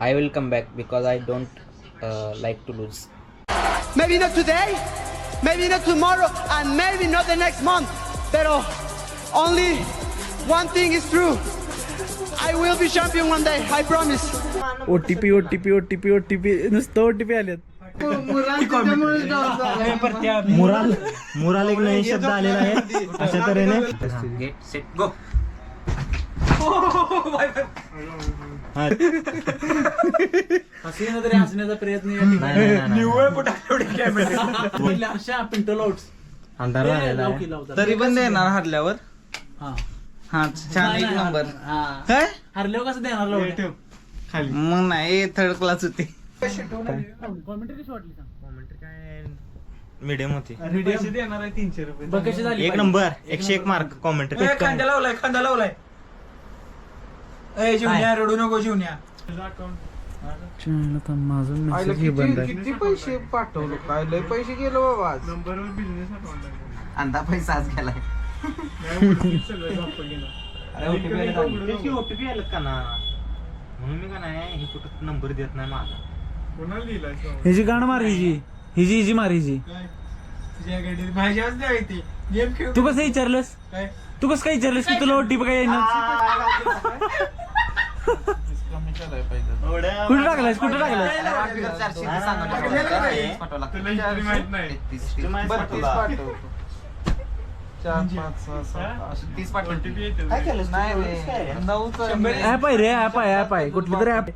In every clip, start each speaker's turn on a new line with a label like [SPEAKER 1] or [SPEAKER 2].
[SPEAKER 1] I will come back because I don't like to lose.
[SPEAKER 2] Maybe not today, maybe not tomorrow, and maybe not the next month. Pero only one thing is true. I will be champion one day, I promise.
[SPEAKER 3] OTP नुसतं OTP आलेत.
[SPEAKER 4] Mural एक नवीन शब्द आलेला आहे अशा तऱ्हेने.
[SPEAKER 1] Get set go.
[SPEAKER 3] हसण्याचा प्रयत्न
[SPEAKER 4] अंधार झालेला आहे.
[SPEAKER 5] तरी पण देणार हरल्यावर. हा छान एक नंबर. काय
[SPEAKER 3] हरल्यावर कसं देणार
[SPEAKER 5] मग नाही थर्ड क्लास होती.
[SPEAKER 4] मीडियम होती.
[SPEAKER 5] देणार आहे 300 रुपये.
[SPEAKER 3] कशी झाली?
[SPEAKER 4] 1 नंबर 101 मार्क कॉमेंट.
[SPEAKER 5] खांदा लावलाय खांदा लावलाय. जीवन्या रडू नको जीवन्या. किती पैसे पाठवलो काय लय पैसे गेलो बाबा आज.
[SPEAKER 1] अंदा पैसा आज गेलाय.
[SPEAKER 4] ओटीपी आलं का ना म्हणून मी का नाही हे कुठं नंबर देत नाही माझा.
[SPEAKER 3] हिची गाण मार हिची मार हिची.
[SPEAKER 5] भाज्याच द्यावी ती गेम खेळ.
[SPEAKER 3] तू कसं विचारलंस? तू कसं काय विचारलंस की तुला OTP काय येणार? कुठे टाकलायस? ऍप आहे रे, ऍप आहे कुठली तरी ऍप.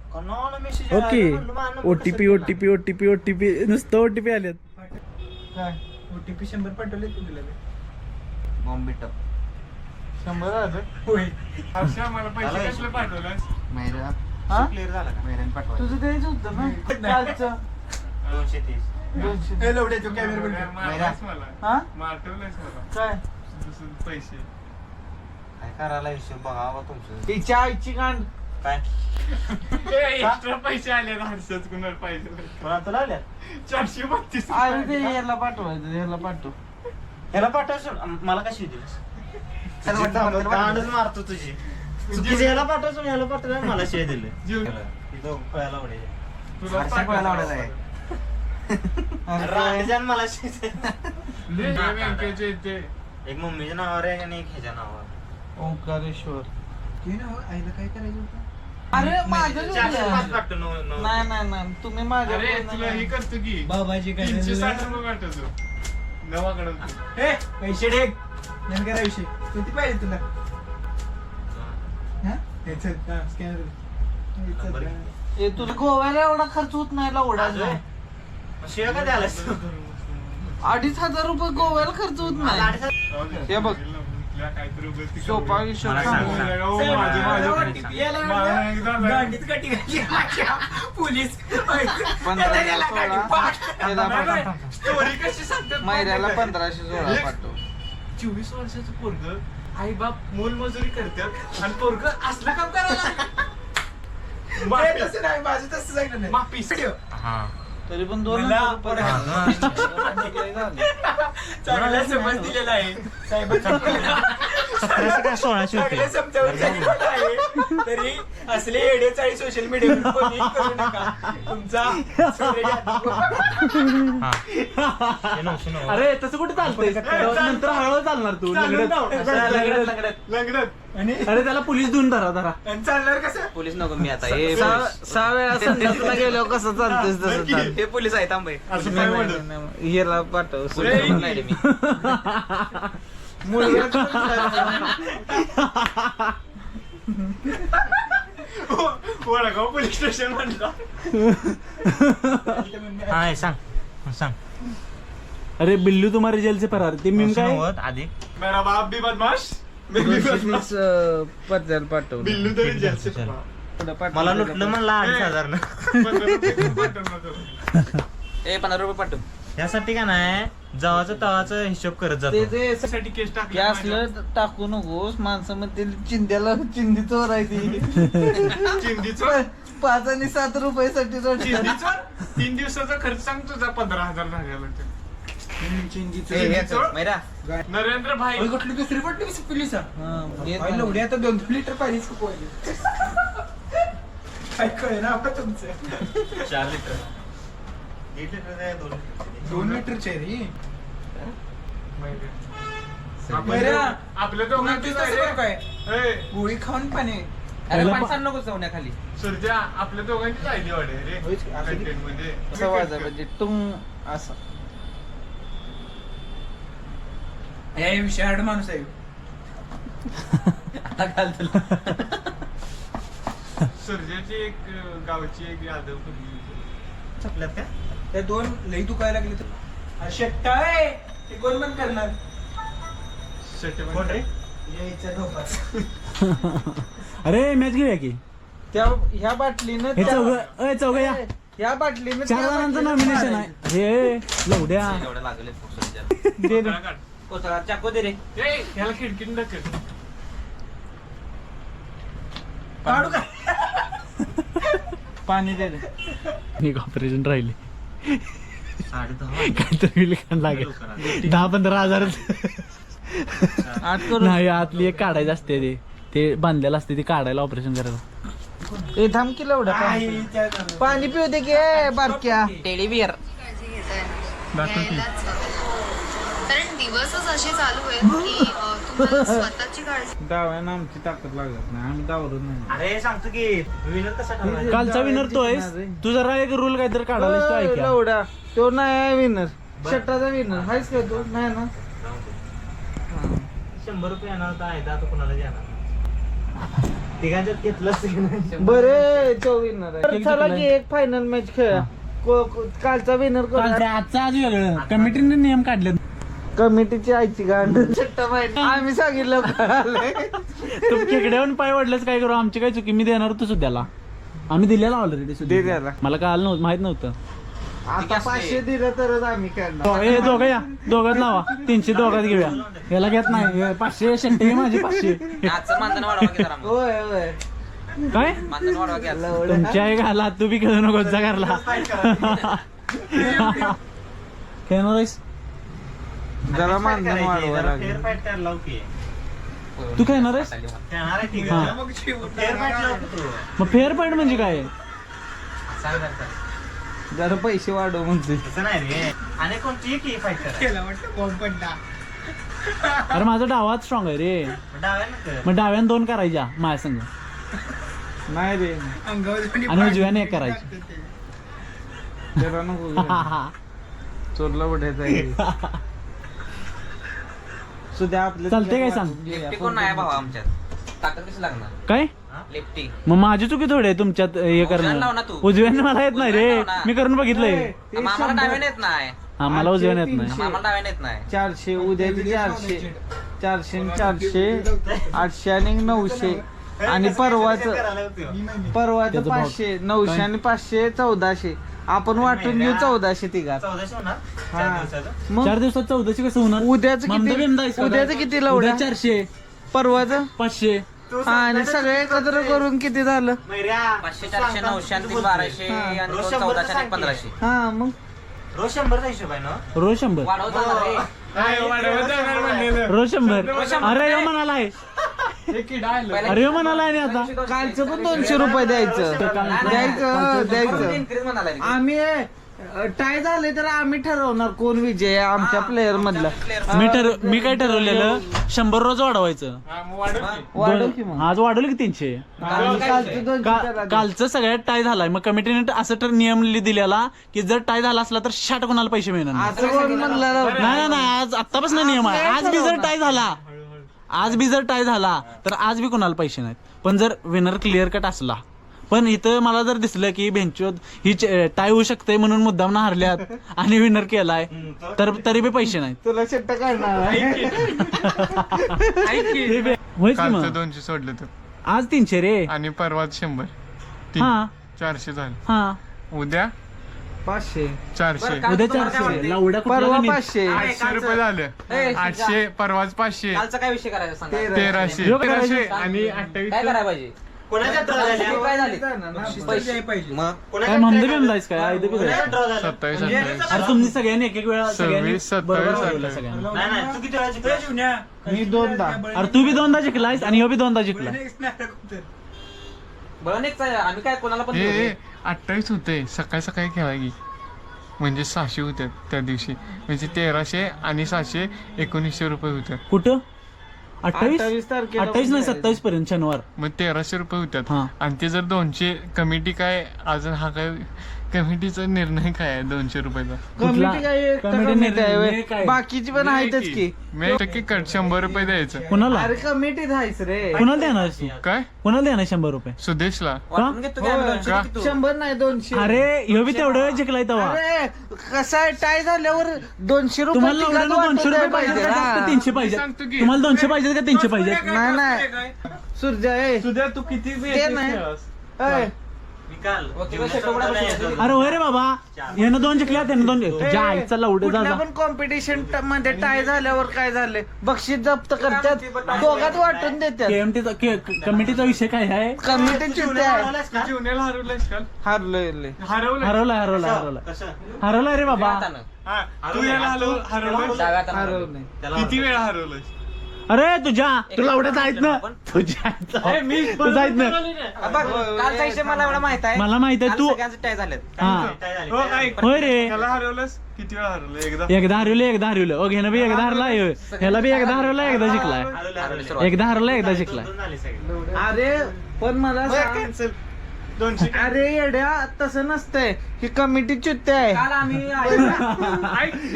[SPEAKER 3] ओके OTP नुसतं OTP आलेत.
[SPEAKER 5] ओटीपी 100 पाठवले तू दिला.
[SPEAKER 1] Bombito.
[SPEAKER 5] 100 आलं.
[SPEAKER 1] मला पैसे कसले पाठवलास? मैरा.
[SPEAKER 4] क्लिअर झाला का?
[SPEAKER 1] मैरान पाठवा.
[SPEAKER 5] तुझं द्यायचं होतं ना कालचं.
[SPEAKER 4] 230.
[SPEAKER 5] 200. हे लवड्या तो कॅमेरा बंद कर. हा काय
[SPEAKER 1] पैसे
[SPEAKER 4] काय करायला हिशोब बघावा तुमचं.
[SPEAKER 5] तिच्या आईची गांड.
[SPEAKER 4] काय
[SPEAKER 6] एक्स्ट्रा पैसे आले हर्षच कुणाला पाहिजे
[SPEAKER 4] मला तुला आल्या
[SPEAKER 6] 432.
[SPEAKER 5] अरे ते ह्याला पाठवायचं ह्याला पाठव.
[SPEAKER 4] ह्याला पाठवायचं मला कशी दिलीस? गांडच मारतो तुझी. चुकीची ह्याला पाठवायचं ह्याला पाठवायचं मला शिवाय दिले. कळायला आवडेल राजान मला एक मम्मीच्या नावावर आहे आणि एक ह्याच्या नावावर.
[SPEAKER 5] ओंकारेश्वर. आईला काय करायचं होतं? अरे माझं नाही तुम्ही माझ्या
[SPEAKER 6] अरे तुला हे करतो की
[SPEAKER 5] बाबाजी
[SPEAKER 6] 360 रुपये पाठवतो नवाकडे
[SPEAKER 5] पैसे डेक नेमका विषय किती पाहिजे तुला? तुला गोव्याला एवढा खर्च होत नाही एवढा.
[SPEAKER 4] शिवाय का द्यायला
[SPEAKER 5] 2,500 रुपये गोव्याला खर्च होत नाही. हे बघ सोपा हिशोब
[SPEAKER 6] पोलीस
[SPEAKER 5] महिन्याला 1516 पाठव.
[SPEAKER 6] 24 वर्षाचं पोरग आई बाप मोलमजुरी करतात आणि पोरग असलं काम करायला.
[SPEAKER 5] तसं नाही माझं तसं सांगितलं नाही.
[SPEAKER 6] माफी
[SPEAKER 5] तरी पण 2
[SPEAKER 6] चांगला समज दिलेला आहे
[SPEAKER 4] काय 1600 होते.
[SPEAKER 6] समजावून सांगितलेलं आहे. तरी असले एडे 40 सोशल मीडियावर कोणी करू नका. तुमचा
[SPEAKER 3] अरे तसं कुठे चालतंय? नंतर हळूहळू चालणार तू
[SPEAKER 6] लग्नात
[SPEAKER 3] अरे त्याला पोलीस देऊन धरा.
[SPEAKER 6] आणि चालणार कसं?
[SPEAKER 1] पोलीस नको मी आता.
[SPEAKER 5] 6 वेळा संध्याकाळला गेल्यावर कसं चालतंय तसं चाल.
[SPEAKER 1] हे पोलीस आहेत थांबे.
[SPEAKER 6] असं काय म्हणत
[SPEAKER 5] हिला पाठव.
[SPEAKER 1] नाही मी.
[SPEAKER 6] वडगाव पोलीस स्टेशन म्हणलं.
[SPEAKER 4] हा सांग सांग.
[SPEAKER 3] अरे बिल्लू तुम्हारे जेल से फरार. ते मीम काय?
[SPEAKER 4] आधी
[SPEAKER 6] मेरा बाप भी बदमाश
[SPEAKER 5] पत्त्याला पाठव.
[SPEAKER 6] बिल्लू तरी जेल से फरार.
[SPEAKER 4] मला लुटलं म्हणला 2,500 न.
[SPEAKER 1] 15 रुपये पाठव.
[SPEAKER 4] यासाठी का नाही जवाचं तवाचं हिशोब करत जातो.
[SPEAKER 6] साठी केस टाकली
[SPEAKER 5] असलं टाकू नकोस. माणसं म्हणते चिंध्याला चिंधी चोर आहे ती.
[SPEAKER 6] चिंदीचं
[SPEAKER 5] 5 आणि 7 रुपयासाठी
[SPEAKER 6] चिंदीचं 3 दिवसाचा खर्च सांग तुझा 15,000 झाला.
[SPEAKER 1] मैरा.
[SPEAKER 6] नरेंद्र भाई
[SPEAKER 5] कुठली दुसरी पडली पोलिस. आता 2 लिटर पाणी
[SPEAKER 6] काय कळेना आपण तुमचं
[SPEAKER 4] 4 लिटर 1 लिटर आहे 2 लिटर
[SPEAKER 6] 2 लिटरचे रे
[SPEAKER 1] आपल्या दोघांची
[SPEAKER 6] काय गोळी खाऊन पाणी
[SPEAKER 3] पहिला
[SPEAKER 5] माणसांना नको जाऊन खाली
[SPEAKER 1] सुरजा आपल्या दोघांची आयडी वाढे रे कंटेंट मध्ये
[SPEAKER 5] असं वाजा म्हणजे तुम असं
[SPEAKER 6] या विषय हार्ड माणूस आहे
[SPEAKER 5] आता घाल तुला
[SPEAKER 1] सुरजाची एक गावची एक यादव
[SPEAKER 4] चपल्यात का
[SPEAKER 6] त्या 2 लई दुखायला लागले तर शेट्टा आहे ते कोण बंद करणार
[SPEAKER 4] कोण रे
[SPEAKER 6] यायच्या झोपात
[SPEAKER 3] अरे मॅच घेऊया की
[SPEAKER 5] त्या ह्या बाटलीनं
[SPEAKER 3] हे चौघ या
[SPEAKER 5] ह्या बाटलीनं
[SPEAKER 3] 4 जणांचं नॉमिनेशन आहे हे लवड्या
[SPEAKER 5] एवढं लागले
[SPEAKER 3] दे दे.
[SPEAKER 5] कोचळा चाकू दे रे
[SPEAKER 1] ह्याला खिडकीन ढकल
[SPEAKER 6] काढू का
[SPEAKER 5] पाणी दे रे
[SPEAKER 3] एक ऑपरेशन राहिले
[SPEAKER 4] 10.5
[SPEAKER 3] काहीतरी लिखाण लागेल 10-15 हजार
[SPEAKER 5] आठ करून
[SPEAKER 3] नाही आतली एक काढायची असते ते बांधलेलं असते ते काढायला ऑपरेशन करायला
[SPEAKER 5] ए थांब की लवडा पाणी पिऊ दे की बारक्या टेलिवियर
[SPEAKER 7] काळजी घेताय कारण दिवसच असे चालू आहेत की तुम्हाला स्वतःची काळजी
[SPEAKER 5] डाव्यानं आमची ताकद लागत नाही आम्ही डावरत नाही
[SPEAKER 4] अरे सांगतो की विनर कसा ठरवायचा
[SPEAKER 3] कालचा विनर तो आहेस तू जरा एक रूल काहीतरी काढायला तो ऐक
[SPEAKER 5] लवडा तो नाही विनर शट्टाचा विनर हायच का तू नाही ना
[SPEAKER 4] 100 रुपये येणार होता आहे आता कुणाला देणार तिघांच्यात घेतलंच की नाही
[SPEAKER 5] बरे तो विनर आहे चला की एक फायनल मॅच खेळ कालचा विनर कोण
[SPEAKER 3] आजचा आज वेगळं कमिटीने नियम काढले
[SPEAKER 5] कमिटीची आईची गांड शट्टा माहिती आम्ही सांगितलं
[SPEAKER 3] तू खेकड्यावरून पाय वाढलंच काय करू आमची काय चुकी मी देणार होतो सुद्ध्याला आम्ही दिलेला ऑलरेडी
[SPEAKER 5] दे द्याला.
[SPEAKER 3] मला काय आलं नव्हतं माहित नव्हतं
[SPEAKER 5] आता 500 दिलं तरच आम्ही करणार
[SPEAKER 3] हे दोघं या दोघात लावा 300 दोघात घेऊया याला घेत नाही 500 शंटे घे माझे 500
[SPEAKER 5] होय होय
[SPEAKER 3] काय तुमच्या एक घाला तू बी खेळू नको जा घरला खेळणार आहेस
[SPEAKER 5] जरा मानधन वाढवा
[SPEAKER 4] फेअर
[SPEAKER 5] लागेल
[SPEAKER 4] फाईट करायला लाव की
[SPEAKER 3] तू खेळणार आहेस
[SPEAKER 4] खेळणार आहे ठीक
[SPEAKER 3] हा.
[SPEAKER 4] आहे फेअर फाईट लाव की तू
[SPEAKER 3] मग फेअर फाईट म्हणजे काय
[SPEAKER 4] सांग जरा.
[SPEAKER 5] जरा पैसे वाढव म्हणते
[SPEAKER 4] तसं नाही रे आणि कोणती की फाईट करा
[SPEAKER 6] केला वाटतं बॉम्ब पडला
[SPEAKER 3] अरे माझा डावाच स्ट्रॉंग आहे रे
[SPEAKER 4] डाव्यानं कर
[SPEAKER 3] मग डाव्यानं 2 करायच्या माझ्या संग
[SPEAKER 5] नाही रे
[SPEAKER 6] अंगावर
[SPEAKER 3] आणि उजव्याने एक करायची
[SPEAKER 5] जरा नको चोरला उठायचा सुद्धा आपलं
[SPEAKER 3] चालते काय सांग
[SPEAKER 5] कोण नाही भावा आमच्यात ताकद कशी लागणार
[SPEAKER 3] काय
[SPEAKER 5] लेफ्टी
[SPEAKER 3] मग माझी चुकी थोडी आहे तुमच्यात हे करणं उजव्याने मला येत नाही रे मी करून बघितलंय
[SPEAKER 5] आम्हाला डाव्याने येत नाही
[SPEAKER 3] हा मला उजव्याने येत नाही
[SPEAKER 5] आम्हाला डाव्याने येत नाही 400 उद्याची 400 800 आणि 900 आणि परवाचं
[SPEAKER 3] त्याचं भाव.
[SPEAKER 5] 500 900 आणि 500 1400 आपण वाटून घेऊ 1400 तिघात
[SPEAKER 4] 1400 होणार
[SPEAKER 5] हा.
[SPEAKER 4] 4 दिवसाचं
[SPEAKER 5] मग
[SPEAKER 3] 4 दिवसात 1400 कसं होणार
[SPEAKER 5] उद्याचं
[SPEAKER 3] ममता
[SPEAKER 5] किती
[SPEAKER 3] बेंदा आहेस का?
[SPEAKER 5] उद्याचं किती लावलं
[SPEAKER 3] उद्या 400
[SPEAKER 5] परवाचं
[SPEAKER 3] 500
[SPEAKER 5] हा आणि सगळे एकत्र करून किती झालं
[SPEAKER 4] 500 400 900 आणि 1200 आणि 1400 आणि 1500
[SPEAKER 5] हा मग
[SPEAKER 4] रोज 100चा हिशोब आहे ना
[SPEAKER 3] रोज 100
[SPEAKER 1] वाढवत जाणार म्हणलेलं
[SPEAKER 3] रोज 100 अरे यो म्हणाला आहे
[SPEAKER 1] हे किडा आलं
[SPEAKER 3] अरे यो म्हणाला आहे आता
[SPEAKER 5] कालचं पण 200 रुपये द्यायचं आम्ही टाय झाले तर आम्ही ठरवणार कोण विजय आहे आमच्या प्लेअर मधला
[SPEAKER 3] मी काय ठरवलेलं 100 रोज वाढवायचं
[SPEAKER 1] हा, मग वाढव की.
[SPEAKER 5] वाढव की मग
[SPEAKER 3] आज वाढवलं की 300
[SPEAKER 5] आणि कालचं 200 करा.
[SPEAKER 3] कालचं सगळ्यात टाय झालाय मग कमिटीने असं तर नियम दिलेला की जर टाय झाला असला तर 60 कोणाला पैसे मिळणार नाही.
[SPEAKER 5] असं कोण म्हणलं राव?
[SPEAKER 3] नाही आज आत्तापासून नियम आहे आज बी जर टाय झाला तर आज बी कोणाला पैसे नाहीत पण जर विनर क्लिअर कट असला पण इथं मला जर दिसलं की बेंचोद ही टाय होऊ शकते म्हणून मुद्दाम हारल्यात आणि विनर केलाय तर तरी बी पैसे नाहीत
[SPEAKER 5] तुला शट्ट काढणार आहे.
[SPEAKER 3] होयच की
[SPEAKER 1] कालचं
[SPEAKER 3] मग
[SPEAKER 1] 200 सोडलं तर
[SPEAKER 3] आज 300 रे
[SPEAKER 1] आणि परवाच 100
[SPEAKER 3] हा
[SPEAKER 1] 400 झालं
[SPEAKER 3] हा
[SPEAKER 1] उद्या
[SPEAKER 5] 500
[SPEAKER 1] 400
[SPEAKER 3] उद्या 400 लावड्या
[SPEAKER 5] परवा
[SPEAKER 3] कुठला
[SPEAKER 5] 500
[SPEAKER 1] 800 रुपये झालं 800 परवाच 500
[SPEAKER 5] कालचा काय विषय करायचा सांगा
[SPEAKER 1] 1300
[SPEAKER 3] ह्यो करायचं.
[SPEAKER 1] 1300 आणि 28
[SPEAKER 5] करायला पाहिजे
[SPEAKER 4] कोणाच्या ड्रॉ झाल्या
[SPEAKER 6] पैसे पाहिजे
[SPEAKER 3] काय म्हणतो बी अंदाज काय आहे ते बी
[SPEAKER 4] कोणाच्या
[SPEAKER 3] काय?
[SPEAKER 4] ड्रॉ झाल्या
[SPEAKER 1] 27
[SPEAKER 3] अरे
[SPEAKER 1] 28
[SPEAKER 3] तुम्ही सगळ्यांनी एक वेळा सगळ्यांनी
[SPEAKER 1] 26, 27,
[SPEAKER 3] बरोबर
[SPEAKER 1] 28.
[SPEAKER 3] ठरवलं सगळ्यांनी.
[SPEAKER 4] नाही तू किती वेळा जिंकलास?
[SPEAKER 5] मी 2दा
[SPEAKER 3] अरे तू बी 2दा जिंकलायस आणि ह्यो बी 2दा जिंकलाय
[SPEAKER 6] आम्ही काय कोणाला पण
[SPEAKER 1] 28 होते सकाळी सकाळी खेळा की म्हणजे 600 होते त्या दिवशी म्हणजे 1300 आणि 700 1900 रुपये होते.
[SPEAKER 3] कुठं 28
[SPEAKER 5] 28 तारखेला
[SPEAKER 3] 28 नाही 27 पर्यंत शनिवार.
[SPEAKER 1] मग 1300 रुपये होतात
[SPEAKER 3] हा.
[SPEAKER 1] आणि ते जर 200 कमिटी काय अजून हा काय कमिटीचा निर्णय काय आहे 200 रुपयाचा
[SPEAKER 3] कुठला?
[SPEAKER 5] कमिटी काय एकटा
[SPEAKER 3] कमिटी
[SPEAKER 5] कमिटी आहे
[SPEAKER 3] निर्णय
[SPEAKER 5] व्हय?
[SPEAKER 3] काय?
[SPEAKER 5] बाकीची पण आहेतच की
[SPEAKER 1] मी टक्के कट 100 रुपये द्यायचं.
[SPEAKER 3] कुणाला
[SPEAKER 5] अरे कमिटीत आहेस रे.
[SPEAKER 3] कुणाला देणार तू?
[SPEAKER 1] काय
[SPEAKER 3] कुणाला देणार 100 रुपये?
[SPEAKER 1] सुदेशला
[SPEAKER 6] वाटून घेतो की आम्ही 200
[SPEAKER 1] का?
[SPEAKER 6] देतो.
[SPEAKER 5] 100 नाही 200.
[SPEAKER 3] अरे ह्यो बी तेवढं जिंकलाय तेव्हा.
[SPEAKER 5] अरे कसं आहे टाय झाल्यावर 200 रुपये
[SPEAKER 3] तुम्हाला
[SPEAKER 5] तिघांना
[SPEAKER 3] एवढ्यानं 200 रुपये
[SPEAKER 5] वाटून
[SPEAKER 3] पाहिजे
[SPEAKER 5] द्यायला
[SPEAKER 3] का
[SPEAKER 5] पाहिजे.
[SPEAKER 3] 300 पाहिजे?
[SPEAKER 1] सांगतो की.
[SPEAKER 3] तुम्हाला 200 पाहिजे का 300 पाहिजे?
[SPEAKER 5] नाही सूर्या ए
[SPEAKER 1] सुद्या तू किती
[SPEAKER 5] ते नाही ए,
[SPEAKER 4] निकाल
[SPEAKER 6] वकील शेटोकडा बसवतो.
[SPEAKER 3] अरे होय रे बाबा यानं 2 जिंकल्या त्यानं 2 तुझ्या आईचा लावडे जा
[SPEAKER 5] कुठल्या पण कॉम्पिटिशन मध्ये टाय झाल्यावर काय झाले बक्षीस जप्त करतात दोघात वाटून देतात.
[SPEAKER 3] KMT कमिटीचा विषय काय आहे?
[SPEAKER 5] कमिटी चिवटे आहे
[SPEAKER 1] जुन्याला हरवलंयस का
[SPEAKER 5] हारलोय
[SPEAKER 1] हरवलं
[SPEAKER 3] हरवलाय
[SPEAKER 4] कसं
[SPEAKER 3] हरवलाय रे बाबा.
[SPEAKER 1] तू याला हरवलं
[SPEAKER 6] डाव्या हातानं.
[SPEAKER 5] हारवलंय.
[SPEAKER 4] त्याला
[SPEAKER 1] किती वेळा हरवलंस
[SPEAKER 3] अरे तुझ्या तुला एवढ्याच आहेत ना तुझ्या तुझा आहेत ना
[SPEAKER 6] बघ, कालचा विषय मला एवढा माहित आहे.
[SPEAKER 3] मला माहित आहे
[SPEAKER 6] काल
[SPEAKER 3] तू
[SPEAKER 6] सगळ्यांचे टाय झालेत.
[SPEAKER 3] हा
[SPEAKER 4] काय झाले?
[SPEAKER 1] हो ऐक
[SPEAKER 3] होय रे
[SPEAKER 1] त्याला हरवलंस किती वेळा हरवलं एकदा
[SPEAKER 3] एकदा हरवलं ओ घेणं बी एकदा हरलाय ह्याला बी एकदा हरवला एकदा जिंकलाय
[SPEAKER 4] हरवले, हरवले.
[SPEAKER 3] एकदा हरला एकदा जिंकलाय.
[SPEAKER 4] दोन झाले सगळे.
[SPEAKER 5] अरे पण मला सांग,
[SPEAKER 1] कॅन्सल 200
[SPEAKER 5] अरे येड्या तसं नसतंय ही कमिटी चित्ते आहे.
[SPEAKER 6] काल आम्ही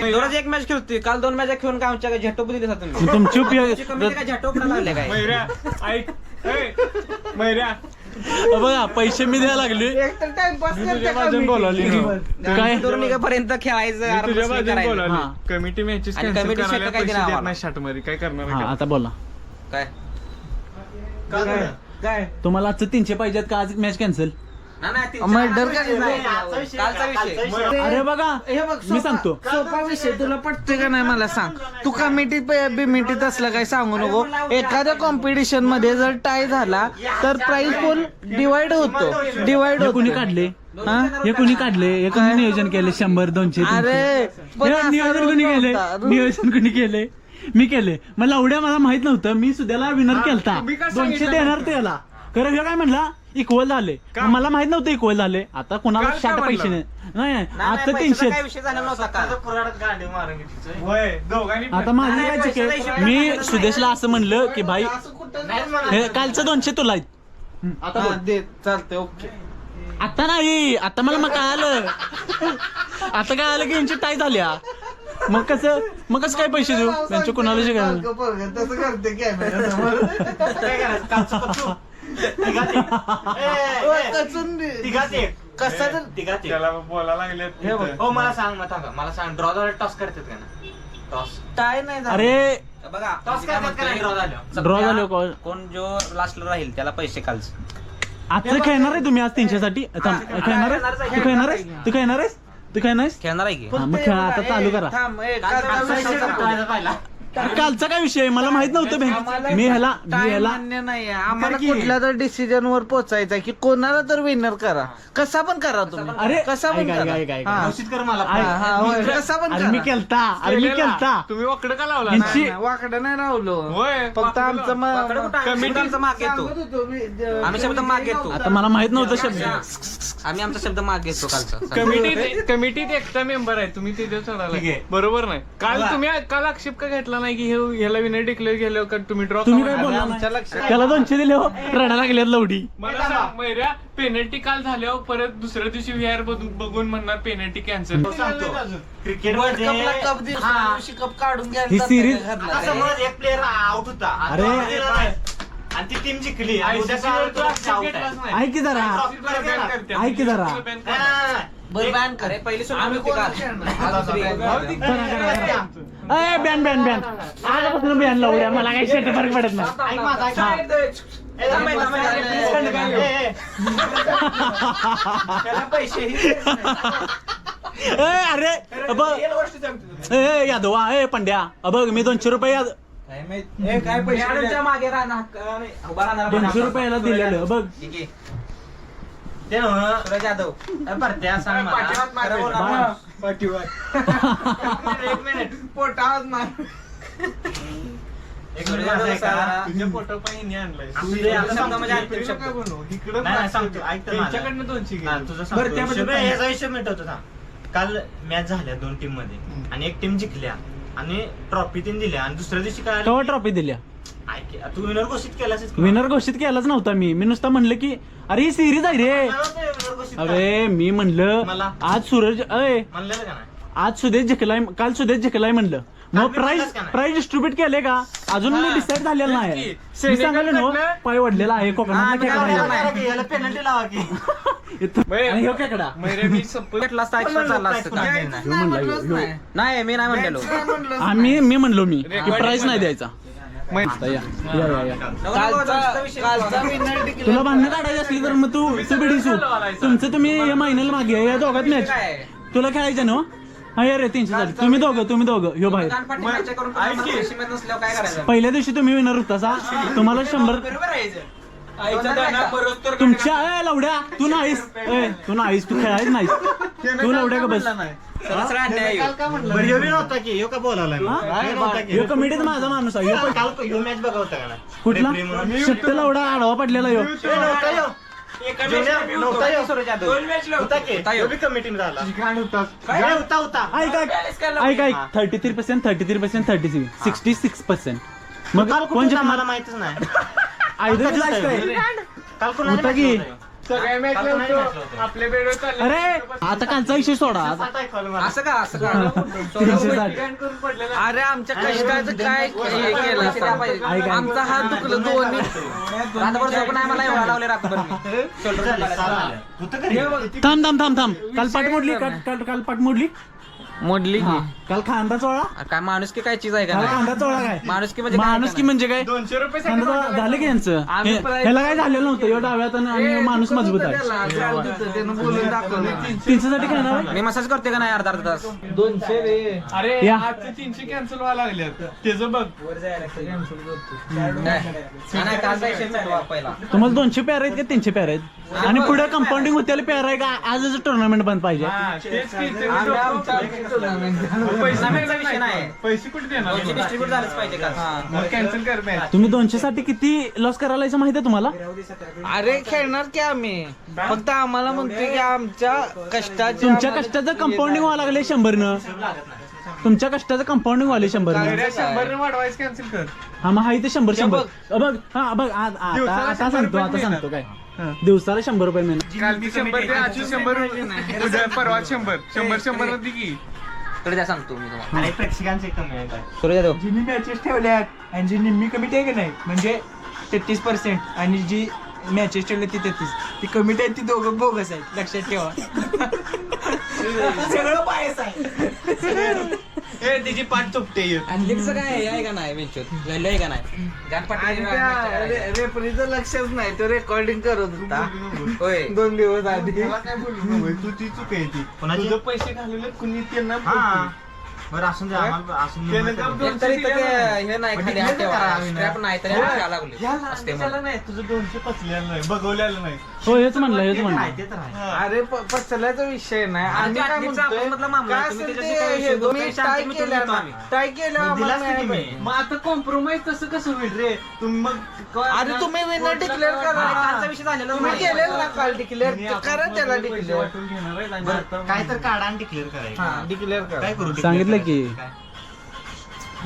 [SPEAKER 6] दररोज एक मॅच खेळतोय. काल 2 मॅच खेळून काय आमच्या झटो दिली तुम्ही
[SPEAKER 3] तुमची
[SPEAKER 6] कमिटी काय झटो लावले काय
[SPEAKER 1] मैऱ्या ऐक ए, मैऱ्या
[SPEAKER 3] बघा पैसे मी द्यायला लागले
[SPEAKER 5] एक तर टाइमपास
[SPEAKER 1] तुझ्या बाजून बोलावली
[SPEAKER 3] काय
[SPEAKER 6] पर्यंत खेळायचं
[SPEAKER 1] तुझ्या
[SPEAKER 6] आरामशीर
[SPEAKER 1] बाजून
[SPEAKER 6] करायचं.
[SPEAKER 1] बोलावली
[SPEAKER 3] हा.
[SPEAKER 1] कमिटी मॅचेस
[SPEAKER 6] आणि
[SPEAKER 1] कॅन्सल
[SPEAKER 6] committee
[SPEAKER 1] करायला
[SPEAKER 6] शेट काय
[SPEAKER 1] पैसे
[SPEAKER 6] देणार
[SPEAKER 1] देत
[SPEAKER 6] आम्हाला?
[SPEAKER 1] नाही शाट मध्ये काय करणार
[SPEAKER 3] हा
[SPEAKER 1] आहे
[SPEAKER 3] आता बोला
[SPEAKER 6] काय
[SPEAKER 5] काय
[SPEAKER 3] तुम्हाला आजचं 300 पाहिजेत का आज मॅच कॅन्सल?
[SPEAKER 5] मर्डर काय नाही.
[SPEAKER 6] कालचा विषय.
[SPEAKER 3] अरे बघा
[SPEAKER 5] हे बघ
[SPEAKER 3] मी सांगतो
[SPEAKER 5] सोपा विषय तुला पटते का नाही मला सांग. तू कमिटी बिमिटीत असलं काही सांगू नको. एखाद्या कॉम्पिटिशन मध्ये जर टाय झाला तर प्राइस पूल डिवाइड होतो
[SPEAKER 3] हे कुणी काढले
[SPEAKER 5] हा?
[SPEAKER 3] हे कुणी काढले हे कुणी नियोजन केले 100 200
[SPEAKER 5] अरे पण
[SPEAKER 3] हे
[SPEAKER 5] असा
[SPEAKER 3] नियोजन
[SPEAKER 5] rule
[SPEAKER 3] कुणी केले
[SPEAKER 5] नव्हता.
[SPEAKER 3] नियोजन कुणी केले मी केले मला एवढ्या मला माहित नव्हतं मी सुद्याला विनर केलता
[SPEAKER 1] मी का
[SPEAKER 3] 200
[SPEAKER 1] सांगितलं
[SPEAKER 3] देणार त्याला खरं हे काय म्हणला इक्वल झाले मला माहित नव्हतं इक्वल झाले आता कोणाला
[SPEAKER 1] काल
[SPEAKER 3] 60
[SPEAKER 1] काय
[SPEAKER 3] पैसे
[SPEAKER 1] म्हणलं?
[SPEAKER 3] नाही
[SPEAKER 6] नाही,
[SPEAKER 3] आता
[SPEAKER 6] पैशाचा
[SPEAKER 3] 300
[SPEAKER 6] काय विषय झाला नव्हता काल.
[SPEAKER 4] आता पुराणात गांडी मारून घेतली.
[SPEAKER 1] होय दोघांनी
[SPEAKER 3] आता माझं
[SPEAKER 6] नाही,
[SPEAKER 3] काय
[SPEAKER 6] पैशाचा
[SPEAKER 3] चुके
[SPEAKER 6] हिशोब
[SPEAKER 3] मी
[SPEAKER 6] नाही.
[SPEAKER 3] सुदेशला असं म्हणलं की भाई हे कालचं 200 तुला आहेत
[SPEAKER 5] हा, दे चालतंय ओके.
[SPEAKER 3] आता नाही आता मला मग कळालं आता काय आलं की यांची टाय झाल्या मग कसं काय पैसे देऊ त्यांच्या कोणाला शिकायला
[SPEAKER 5] तसं करते कॅमेऱ्यासमोर.
[SPEAKER 4] काय करायचं? कालचं कचू. तिघात एक.
[SPEAKER 5] कचून दे.
[SPEAKER 4] तिघात एक.
[SPEAKER 5] कसा तर
[SPEAKER 4] तिघात एक.
[SPEAKER 1] त्याला बोलायला लागल्यात
[SPEAKER 5] हे बघ.
[SPEAKER 1] तिथं.
[SPEAKER 4] हो मला सांग मग थांबा. मला सांग ड्रॉ झालं टॉस करतात का ना टॉस
[SPEAKER 5] टाय नाही झाला.
[SPEAKER 3] अरे
[SPEAKER 6] बघा
[SPEAKER 4] टॉस
[SPEAKER 6] मी काय
[SPEAKER 4] करतात का नाही ड्रॉ
[SPEAKER 6] म्हणतोय,
[SPEAKER 4] झालं
[SPEAKER 3] ड्रॉ
[SPEAKER 6] सध्या
[SPEAKER 3] झालो कॉल
[SPEAKER 6] कोण जो लास्टला राहील त्याला पैसे कालच
[SPEAKER 3] आजचं खेळणार आहे तुम्ही आज 300 साठी खेळणार आहेस तू खेळणार आहेस तू खेळणार आहेस तू खेळणार आहेस
[SPEAKER 6] खेळणार आहे की
[SPEAKER 3] हा, मग खेळा आता चालू करा
[SPEAKER 5] थांब
[SPEAKER 6] कालचा विषय
[SPEAKER 4] करायला पाहिला
[SPEAKER 3] कालचा काय विषय मला माहित नव्हतं बँक मी ह्याला
[SPEAKER 5] मान्य नाही आम्हाला कुठल्या तर डिसिजन वर पोहोचायचं की कोणाला तर विनर करा कसा पण करा तुम्ही
[SPEAKER 3] अरे
[SPEAKER 5] कसा पण
[SPEAKER 3] ऐक,
[SPEAKER 5] करा
[SPEAKER 3] ऐक, ऐक,
[SPEAKER 5] हा.
[SPEAKER 4] घोषित कर मला
[SPEAKER 5] हा, हा, होय. कसा पण
[SPEAKER 3] अरे मी
[SPEAKER 5] करा.
[SPEAKER 3] केलता
[SPEAKER 1] तुम्ही वाकडं का लावला
[SPEAKER 3] यांची-
[SPEAKER 5] नाही, वाकडं नाही राहुलो
[SPEAKER 1] होय
[SPEAKER 5] फक्त आमचं
[SPEAKER 6] वाकडं कुठं? आम्ही शब्दांचा माग घेतो
[SPEAKER 5] सांगत होतो मी,
[SPEAKER 6] आम्ही शब्द माग घेतो
[SPEAKER 3] आता मला माहित नव्हतं शब्द
[SPEAKER 6] आम्ही आमचा शब्द माग घेतो कालचा
[SPEAKER 1] कमिटीत एकटा मेंबर आहे तुम्ही तिथे चढाला
[SPEAKER 4] ठीक आहे.
[SPEAKER 1] बरोबर नाही काल तुम्ही काल आक्षेप का घेतला नाही की ह्याला विनर डिक्लेअर केलं का तुम्ही ड्रॉ
[SPEAKER 3] तुम्ही काय बोलला
[SPEAKER 5] आमच्या
[SPEAKER 3] नाही
[SPEAKER 5] लक्षात
[SPEAKER 3] त्याला 200 दिले हो रडा लागल्यात लवडी
[SPEAKER 1] मला सांग मैऱ्या पेनल्टी काल झाल्यावर परत दुसऱ्या दिवशी व्हीआर बघून म्हणणार पेनल्टी कॅन्सल
[SPEAKER 4] सांगतो क्रिकेट
[SPEAKER 5] वर्ल्ड
[SPEAKER 4] मध्ये
[SPEAKER 5] कपला कप दिवशी कप काढून घ्यायला
[SPEAKER 3] ही series-
[SPEAKER 5] घरला.
[SPEAKER 4] आता समज एक प्लेअर आउट होता
[SPEAKER 3] अरे.
[SPEAKER 4] आणि ती टीम जिंकली आणि उद्या सकाळी तो out आहे.
[SPEAKER 3] ऐक की जरा ऐक की जरा
[SPEAKER 4] नाही, नाही, नाही.
[SPEAKER 5] बरं, ban कर.
[SPEAKER 6] अरे पहिली सुरू
[SPEAKER 5] आम्ही
[SPEAKER 6] होती काल
[SPEAKER 5] कोणाला खेळणार?
[SPEAKER 6] आज दुसरी.
[SPEAKER 3] अय बॅन आजपासून बॅन लावूया मला काही शेट फरक पडत नाही
[SPEAKER 4] ऐक माझा, ऐक. ए, थांब, थांब, थांब. Please खंड काय घेऊ. ए, ए.
[SPEAKER 6] त्याला पैसे
[SPEAKER 3] ए अरे बघ ए यादव ए पंड्या बघ मी 200 रुपये
[SPEAKER 6] काय पैसे मागे राहणार उभा राहणार
[SPEAKER 3] 200 रुपयाला दिलेलं बघ
[SPEAKER 6] ठीक आहे
[SPEAKER 4] ते नव्ह.
[SPEAKER 6] सुरज यादव
[SPEAKER 4] ए, परत्या सांग मला.
[SPEAKER 6] खरं बोल ना.
[SPEAKER 4] एक मिनिट
[SPEAKER 5] पोटावर मार.
[SPEAKER 4] एक मिनिट असं आहे का?
[SPEAKER 1] तुझे फोटो पण हिने आणलाय.
[SPEAKER 4] असू दे, आता सांगतो म्हणजे
[SPEAKER 1] इकडे
[SPEAKER 4] अंतिम
[SPEAKER 1] नका
[SPEAKER 4] शब्द.
[SPEAKER 1] बनवू. इकडं
[SPEAKER 4] नाही, नाही, सांगतो. ऐक तर माझं.
[SPEAKER 1] त्यांच्याकडनं 200
[SPEAKER 4] हा,
[SPEAKER 1] घे.
[SPEAKER 4] तुझं
[SPEAKER 1] बरं,
[SPEAKER 4] सांगतो.
[SPEAKER 1] त्याबद्दल
[SPEAKER 4] हिशोब आहे,
[SPEAKER 1] काय?
[SPEAKER 4] याचा हिशोब मिटवतो थांब. काल मॅच झाल्या 2 टीम मध्ये आणि एक टीम जिंकल्या आणि ट्रॉफी तीन दिल्या आणि दुसऱ्या दिवशी काय
[SPEAKER 3] केव्हा ट्रॉफी दिल्या
[SPEAKER 4] तू विनर घोषित केलास
[SPEAKER 3] विनर घोषित केलाच नव्हता मी नुसतं म्हणलं की अरे ही सिरीज आहे रे. अरे मी म्हणलं
[SPEAKER 4] मला?
[SPEAKER 3] आज सूरज
[SPEAKER 4] म्हणलेलं का नाही
[SPEAKER 3] आज सुदेश जिंकलाय, काल सुदेश जिंकलाय म्हणलं. मग
[SPEAKER 4] काल
[SPEAKER 3] प्राइज
[SPEAKER 4] जिंकलाच का नाही?
[SPEAKER 3] प्राइज डिस्ट्रीब्यूट केले का अजून मी डिसाईड झालेलं नाही.
[SPEAKER 1] तेच की.
[SPEAKER 3] मी सांगायला ना पाय वडलेला आहे कोकणात
[SPEAKER 4] याला पेनल्टी लावा की
[SPEAKER 3] आणि ह्यो खेकडा
[SPEAKER 1] मैरे मी संपलं.
[SPEAKER 5] भेटला असता एक्स्ट्रा चालला असतं का?
[SPEAKER 3] ह्यो म्हणला ह्यो.
[SPEAKER 5] नाही मी नाही म्हणलेलो.
[SPEAKER 3] मी म्हणलो की प्राइज नाही द्यायचा. आता या.
[SPEAKER 5] कालचा विनर
[SPEAKER 3] तुला भांडणं काढायची असली तर मग तू बिडीसू तुमचं तुम्ही या महिन्याला मागे या दोघात मॅच तुला खेळायचं ना. हा या रे 300 झाली. तुम्ही दोघं ह्यो बाहेर. पहिल्या दिवशी तुम्ही विनर होता तुम्हाला 100
[SPEAKER 6] आईचा दाना परत तर
[SPEAKER 3] तुमच्या लवड्या तू नाहीस तू खेळायच नाहीस तू लवड्या का बस.
[SPEAKER 4] बरं ह्यो बी नव्हता की ह्यो का बोलायला ह्यो नव्हता की
[SPEAKER 3] ह्यो कमिटीत माझा माणूस आहे ह्यो
[SPEAKER 4] काल ह्यो मॅच बघा होता का नाही
[SPEAKER 3] कुठला
[SPEAKER 4] Referee म्हणून.
[SPEAKER 3] शक्त लवडा आडवा पडलेला ह्यो.
[SPEAKER 4] ह्यो नव्हता ह्यो.
[SPEAKER 6] एका
[SPEAKER 4] जुन्या-
[SPEAKER 6] match ला
[SPEAKER 4] नव्हता ह्यो.
[SPEAKER 6] 2 match ला
[SPEAKER 4] होता की ह्यो बी कमिटीने झाला
[SPEAKER 1] घाण होतात.
[SPEAKER 4] काय होता
[SPEAKER 3] ऐक 33% 33% 66%. मग
[SPEAKER 4] काल
[SPEAKER 3] कोण
[SPEAKER 4] कोण मला
[SPEAKER 3] जिंकणार?
[SPEAKER 4] माहितच नाही
[SPEAKER 3] आयदर दिलास काय?
[SPEAKER 4] काल कोण
[SPEAKER 3] होता की?
[SPEAKER 1] सगळ्या मॅच
[SPEAKER 4] काल कोणाला match होतं?
[SPEAKER 1] आपल्या बेडवर चालले.
[SPEAKER 3] अरे आता कालचा विषय सोडा आता
[SPEAKER 5] असं का
[SPEAKER 3] 360.
[SPEAKER 5] अरे आमच्या कष्टाचं काय हे केलं असतं? आमचा हात दुखलं दोन्ही रात्रभर झोप नाही मला एवढा लावले रात्रभर मी.
[SPEAKER 4] होतं का रे?
[SPEAKER 3] थांब काल पाठ मोडली काल पाठ मोडली
[SPEAKER 5] मोडली
[SPEAKER 3] हा.
[SPEAKER 5] की
[SPEAKER 3] काल खांदा चोळा
[SPEAKER 5] काय माणूस की काय चीज आहे का
[SPEAKER 3] काल
[SPEAKER 5] नाही?
[SPEAKER 3] खांदा चोळा काय
[SPEAKER 5] माणुसकी म्हणजे काय
[SPEAKER 3] माणूस की म्हणजे काय
[SPEAKER 1] 200 रुपये
[SPEAKER 3] खांदा चोळा झालं की यांचं ह्याला काय झालेलं नव्हतं एवढं डाव्यात आणि माणूस मजबूत आहे.
[SPEAKER 5] बोलून दाखवलं
[SPEAKER 3] 300 साठी खेळणार आहे?
[SPEAKER 5] मी मसाज करते का नाही अर्धा तास.
[SPEAKER 1] अरे
[SPEAKER 3] या.
[SPEAKER 1] आजचे 300 कॅन्सल व्हायला लागले त्याचं बघ.
[SPEAKER 5] नाही कालचा विषय मिटवा पहिला.
[SPEAKER 3] तुम्हाला 200 पेअर आहेत का 300 पेअर आहेत आणि पुढे कंपाऊंडिंग होत्याला पेअर आहे का आजच टुर्नामेंट बंद पाहिजे.
[SPEAKER 1] हा, तेच की, ते
[SPEAKER 5] आम्ही आमच्या
[SPEAKER 1] पैसे
[SPEAKER 5] पैसा विषय नाही.
[SPEAKER 1] पैसे कुठे देणार
[SPEAKER 5] डिस्ट्रीब्यूट झालंच पाहिजे का?
[SPEAKER 1] मग कॅन्सल कर मॅच.
[SPEAKER 3] तुम्ही 200 साठी किती लॉस करायला याचं माहिती आहे तुम्हाला?
[SPEAKER 5] अरे खेळणार की आम्ही फक्त आम्हाला म्हणतोय की आमच्या कष्टाच्या
[SPEAKER 3] तुमच्या कष्टाचं कंपाऊंडिंग व्हायला लागले 100 तुमच्या कष्टाचं कंपाऊंडिंग व्हायले 100
[SPEAKER 1] 100 वाढवायचं कॅन्सल कर.
[SPEAKER 3] हा मग आहे ते 100 बघ हा बघ आता सांगतो काय दिवसाला 100 रुपये मिळणार.
[SPEAKER 1] कालची 100 दे, आजची 100 उद्या परवा 100 दी की.
[SPEAKER 5] कडे द्या सांगतो मी तुम्हाला.
[SPEAKER 4] आणि प्रेक्षकांचे कमी आहे काय
[SPEAKER 5] सुरू द्या
[SPEAKER 6] जिनी मॅचेस ठेवल्यात आणि जी निम्मी कमिटी आहे की नाही म्हणजे 33% आणि जी मॅचेस ठेवले ती 33 ती कमिटी आहे ती दोघं बोगस आहेत लक्षात ठेवा. सगळं बायस आहे.
[SPEAKER 1] ए तिची पाठ चुपते
[SPEAKER 5] आणि लिगचं काय आहे का नाही वेंचर व्हॅल्यू आहे का नाही? रेफरीचं लक्षच नाही तो रेकॉर्डिंग करत होता होय 2 दिवस आधी.
[SPEAKER 1] काय बोलू तू ती चुक आहे ती.
[SPEAKER 4] कोणाची?
[SPEAKER 1] तुझं पैसे घालवले कुणी त्यांना
[SPEAKER 4] हा बरं असून दे आम्हाला असून
[SPEAKER 1] त्यानं
[SPEAKER 4] दे.
[SPEAKER 1] काम
[SPEAKER 5] एक तरी तर ते हे नाही खाली हात ठेवा.
[SPEAKER 4] करा.
[SPEAKER 5] Strap नाही तरी हात घ्यायला लागले असते
[SPEAKER 1] त्याला नाही तुझं 200 पचलेलं नाही बघवलेलं नाही.
[SPEAKER 3] हो हेच म्हणलं
[SPEAKER 4] ते
[SPEAKER 3] हेच
[SPEAKER 4] तर आहे,
[SPEAKER 3] म्हणलं
[SPEAKER 4] ते तर आहे.
[SPEAKER 5] अरे पचल्याचा विषय नाही आम्ही काय म्हणतोय काय असेल ते हे तुम्ही टाय केल्या ना टाय केल्या
[SPEAKER 4] मग दिलास
[SPEAKER 5] आम्हाला
[SPEAKER 4] किती
[SPEAKER 5] नाही
[SPEAKER 4] मी?
[SPEAKER 1] मग आता कॉम्प्रोमाइज तसं कसं होईल रे तुम्ही मग
[SPEAKER 5] अरे तुम्ही विनर डिक्लेअर करा
[SPEAKER 6] कालचा विषय झालेला
[SPEAKER 5] तुम्ही
[SPEAKER 6] नाही.
[SPEAKER 5] केलेलं ना काल डिक्लेअर करा त्याला डिक्लेअर
[SPEAKER 1] वाटून घेणार आहे आणि
[SPEAKER 4] बरं,
[SPEAKER 1] आता
[SPEAKER 4] काय तर काढा आणि डिक्लेअर करायचं
[SPEAKER 5] डिक्लेअर करा
[SPEAKER 4] काय करू declare
[SPEAKER 3] सांगितलं की.
[SPEAKER 4] करायचं? काय?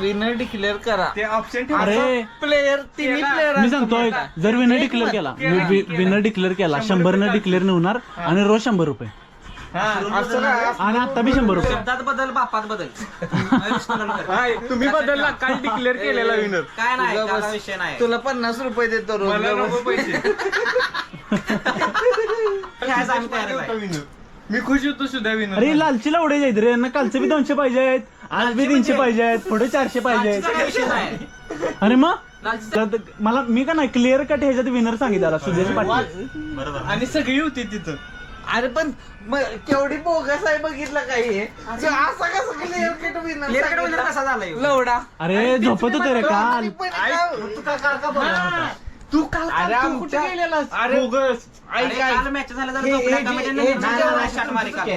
[SPEAKER 5] विनर डिक्लेअर करा
[SPEAKER 1] ते ऑप्शन ठेवा.
[SPEAKER 3] अरे
[SPEAKER 5] प्लेयर तिन्ही प्लेयर
[SPEAKER 3] मी सांगतोय जर विनर डिक्लेअर केला विनर डिक्लेअर केला 100 डिक्लेअर होणार आणि रोज 100 रुपये
[SPEAKER 5] असं काय
[SPEAKER 3] आणि आता बी 100 रुपये.
[SPEAKER 6] शब्दात बदल बापात बदल.
[SPEAKER 1] हाय, तुम्ही बदलला काल डिक्लेअर केलेला विनर.
[SPEAKER 6] काय नाही
[SPEAKER 5] तुला
[SPEAKER 6] कालचा
[SPEAKER 5] बस-
[SPEAKER 6] विषय नाही.
[SPEAKER 5] तुला 50 रुपये देतो रोज
[SPEAKER 1] मला नको पैसे.
[SPEAKER 6] खेळायचं आम्ही तयारच आहे.
[SPEAKER 1] विनर मी खुश होतो सुद्धा विनर.
[SPEAKER 3] अरे लालचीला उडे जायत रे यांना कालचे बी 200 पाहिजे आहेत आज बी 300 पाहिजे आहेत पुढे 400 पाहिजे आहेत.
[SPEAKER 6] लालचीचा विषय नाही.
[SPEAKER 3] अरे मग
[SPEAKER 6] लालचीचा-
[SPEAKER 3] तर मला मी का नाही क्लिअर कट ह्याच्यात विनर सांगितलं सुदेश पाटील.
[SPEAKER 4] बरोबर
[SPEAKER 1] आणि सगळी होती तिथं.
[SPEAKER 5] अरे पण केवढी बोगस आहे बघितलं काय हे असा कसं clear cut
[SPEAKER 6] Clear cut winner कसा झाला ह्यो?
[SPEAKER 5] लवडा
[SPEAKER 3] अरे झोपत होते रे काल.
[SPEAKER 4] तू का का बोलला होता?
[SPEAKER 1] तू काल
[SPEAKER 5] अरे
[SPEAKER 1] तू
[SPEAKER 5] आमच्या-
[SPEAKER 1] कुठे गेलेलास
[SPEAKER 5] अरे
[SPEAKER 1] बोगस.
[SPEAKER 6] अरे
[SPEAKER 5] ऐक
[SPEAKER 6] काल
[SPEAKER 5] ऐक
[SPEAKER 6] मॅच झाल्या तर
[SPEAKER 5] हे-
[SPEAKER 6] झोपल्या
[SPEAKER 5] हे
[SPEAKER 6] का
[SPEAKER 5] जे-
[SPEAKER 6] म्हणजे
[SPEAKER 5] हे
[SPEAKER 6] नाही,
[SPEAKER 5] जे
[SPEAKER 6] नाही,
[SPEAKER 5] जेव्हा
[SPEAKER 6] नाही, shot मारी काल.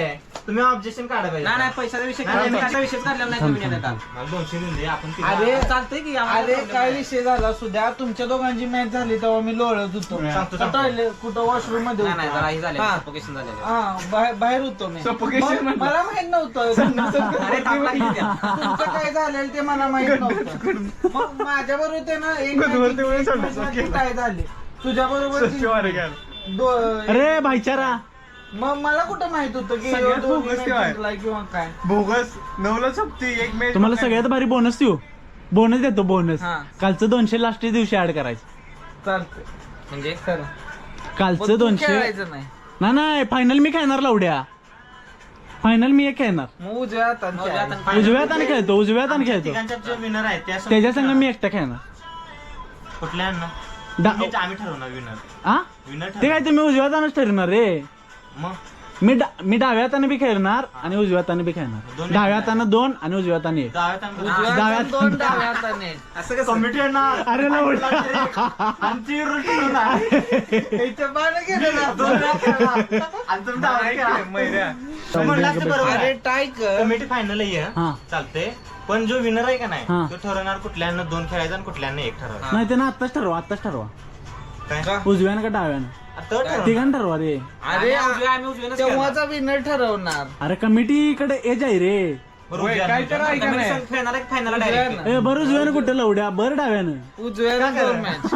[SPEAKER 4] तुम्ही ऑब्जेक्शन काढा पाहिजे.
[SPEAKER 8] नाही पैशाचा विषय
[SPEAKER 4] नाही, नाही,
[SPEAKER 8] काढला विषयच काढलेला नाही तुम्ही आता.
[SPEAKER 4] मला 200 देऊन दे, आपण तिघं-
[SPEAKER 5] अरे
[SPEAKER 8] चालतंय की
[SPEAKER 5] अरे काय विषय झाला सुद्धा तुमच्या दोघांची मॅच झाली तेव्हा मी लोळत होतो
[SPEAKER 4] सांगतो.
[SPEAKER 5] कुठं वॉशरूम मध्ये
[SPEAKER 8] नाही
[SPEAKER 5] होतो.
[SPEAKER 8] जरा हे झालं
[SPEAKER 5] हा.
[SPEAKER 8] सफोकेशन झालेलं.
[SPEAKER 5] हा बाहेर होतो मी
[SPEAKER 1] Suffocation
[SPEAKER 5] मग मला माहित नव्हतं
[SPEAKER 8] अरे थांबला की त्या.
[SPEAKER 5] तुमचं काय झालेलं ते मला माहित नव्हतं मग माझ्या बरोबर ते ना एक
[SPEAKER 1] गदवरती वेळी
[SPEAKER 5] match
[SPEAKER 1] संडास
[SPEAKER 5] मध्ये
[SPEAKER 1] केला.
[SPEAKER 5] काय झाले तुझ्या
[SPEAKER 1] स्वच्छ वारे घ्या.
[SPEAKER 5] बरोबर
[SPEAKER 3] अरे भाईचारा
[SPEAKER 5] मग मला कुठं माहित होतं की
[SPEAKER 1] सगळ्यात
[SPEAKER 5] दोन्ही
[SPEAKER 1] बोगस
[SPEAKER 5] match
[SPEAKER 1] काय?
[SPEAKER 5] जिंकलाय किंवा काय
[SPEAKER 1] बोगस 9ला संपते एक मॅच.
[SPEAKER 3] तुम्हाला सगळ्यात भारी बोनस देऊ. बोनस देतो बोनस.
[SPEAKER 5] हा.
[SPEAKER 3] कालचं 200 लास्ट दिवशी ऍड करायचं.
[SPEAKER 5] चालतंय
[SPEAKER 8] म्हणजे
[SPEAKER 5] चला
[SPEAKER 3] कालचं
[SPEAKER 5] मग तू
[SPEAKER 3] 200
[SPEAKER 5] खेळायचं नाही
[SPEAKER 3] नाही फायनल मी खेळणार लावड्या. फायनल मी एक खेळणार.
[SPEAKER 5] मग उजव्या हाताने खेळायचं.
[SPEAKER 3] उजव्या हाताने खेळतो
[SPEAKER 4] आमच्या तिघांच्यात जो विनर आहे
[SPEAKER 3] त्याच्या संग मी एकटा खेळणार.
[SPEAKER 4] कुठल्या अण्णा? आम्ही ठरवणार विनर.
[SPEAKER 3] हा
[SPEAKER 4] विनर
[SPEAKER 3] ते काय तुम्ही उजव्या हातानेच ठरणार रे.
[SPEAKER 4] मग
[SPEAKER 3] मी डाव्या हाताने बी खेळणार आणि उजव्या हाताने बी खेळणार.
[SPEAKER 4] दोन
[SPEAKER 3] डाव्या हाताने 2 आणि उजव्या हाताने 1.
[SPEAKER 4] डाव्यात आणि
[SPEAKER 5] उजव्या
[SPEAKER 3] डाव्या
[SPEAKER 5] हाताने दोन डाव्या हाताने
[SPEAKER 8] असं कसं
[SPEAKER 4] कमिटी आहे ना.
[SPEAKER 3] अरे लावड्या.
[SPEAKER 4] आमची rule ठरवणार.
[SPEAKER 5] इथं बाहेर गेलं ना.
[SPEAKER 4] दोन वेळा खेळणार. आणि तुम्ही डाव्यात खेळा.
[SPEAKER 1] मैऱ्या.
[SPEAKER 4] तू म्हणलास ते बरोबर
[SPEAKER 5] अरे
[SPEAKER 4] आहे.
[SPEAKER 5] टाय कर
[SPEAKER 4] कमिटी फायनल आहे
[SPEAKER 3] हा.
[SPEAKER 4] चालते. पण जो विनर आहे का नाही
[SPEAKER 3] हा.
[SPEAKER 4] तो ठरवणार कुठल्यानं 2 खेळायचा आणि कुठल्यानं 1 ठरवणार.
[SPEAKER 3] नाही ते ना आत्ताच ठरवा.
[SPEAKER 4] काय
[SPEAKER 3] उजव्यानं का डाव्यानं
[SPEAKER 4] आता ठरवणार.
[SPEAKER 3] तिघांना ठरवा रे.
[SPEAKER 5] अरे
[SPEAKER 8] आम्ही उजव्यानंच खेळणार.
[SPEAKER 5] तेव्हाचा विनर ठरवणार
[SPEAKER 3] अरे कमिटीकडे एज आहे रे.
[SPEAKER 4] बरोबर,
[SPEAKER 1] होय, काय तर आहे का
[SPEAKER 8] कमिटी
[SPEAKER 1] नाही?
[SPEAKER 8] संघ खेळणार आहे फायनल डायरेक्ट.
[SPEAKER 3] ए बरं उजव्यानं कुठं लावड्या बरं डाव्यानं.
[SPEAKER 5] उजव्या दोन मॅच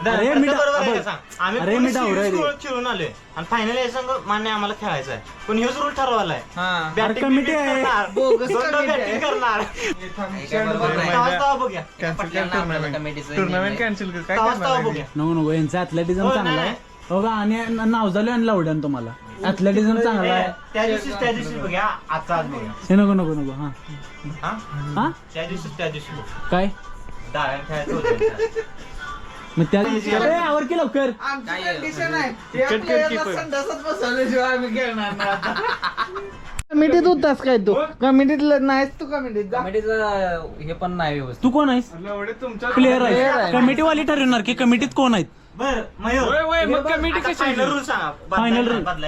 [SPEAKER 3] अरे मी
[SPEAKER 4] बरोबर आहे
[SPEAKER 3] बघ.
[SPEAKER 4] का सांग? आम्ही
[SPEAKER 3] अरे
[SPEAKER 4] पूर्ण
[SPEAKER 3] मी डावरा आहे
[SPEAKER 4] series
[SPEAKER 3] रे.
[SPEAKER 4] खेळून आलोय आणि फायनल हे संघ मान्य आम्हाला खेळायचं आहे. पण हेच रूल ठरवलाय.
[SPEAKER 5] हा
[SPEAKER 4] Batting
[SPEAKER 3] committee
[SPEAKER 4] bit
[SPEAKER 3] आहे.
[SPEAKER 4] करणार.
[SPEAKER 5] बोगस
[SPEAKER 4] दोन
[SPEAKER 5] committee
[SPEAKER 4] batting
[SPEAKER 5] आहे.
[SPEAKER 4] करणार. तवाच तवा बघूया.
[SPEAKER 1] कॅन्सल
[SPEAKER 8] पटलं ना आपल्याला कमिटीचं
[SPEAKER 1] टुर्नामेंट कॅन्सल कर. काय
[SPEAKER 4] तवाच तवा
[SPEAKER 1] करणार
[SPEAKER 4] बघूया.
[SPEAKER 3] नको यांचं ऍथलेटिझम
[SPEAKER 4] हो,
[SPEAKER 3] चांगलं
[SPEAKER 4] नाही,
[SPEAKER 3] आहे. हो का आणि नाव झालं आणि लावड्यानं तुम्हाला ऍथलेटिझम चांगलं आहे.
[SPEAKER 4] त्या दिवशी बघूया. आजचा आज बघूया.
[SPEAKER 3] हे नको हा
[SPEAKER 4] हा?
[SPEAKER 3] हा
[SPEAKER 4] त्या दिवशी बघू.
[SPEAKER 3] काय
[SPEAKER 4] डाव्या खेळायचं होतं.
[SPEAKER 3] मग त्या ए, आवर की लवकर.
[SPEAKER 5] आमची कंडिशन आहे या प्लेयरला संडासात बसवल्याशिवाय आम्ही खेळणार नाही आता. कमिटीत होतास काय तू कमिटीतला नाहीस तू कमिटीत जा.
[SPEAKER 8] कमिटीचं हे पण नाही व्यवस्थित.
[SPEAKER 3] तू कोण आहेस?
[SPEAKER 1] एवढे तुमच्या
[SPEAKER 3] प्लेअर
[SPEAKER 5] player
[SPEAKER 3] आहे
[SPEAKER 5] आहे.
[SPEAKER 3] कमिटी वाली ठरवणार की कमिटीत कोण आहेत.
[SPEAKER 4] बर मयूर
[SPEAKER 1] होय, होय, मग कमिटी कशी
[SPEAKER 4] फायनल रूल सांगा.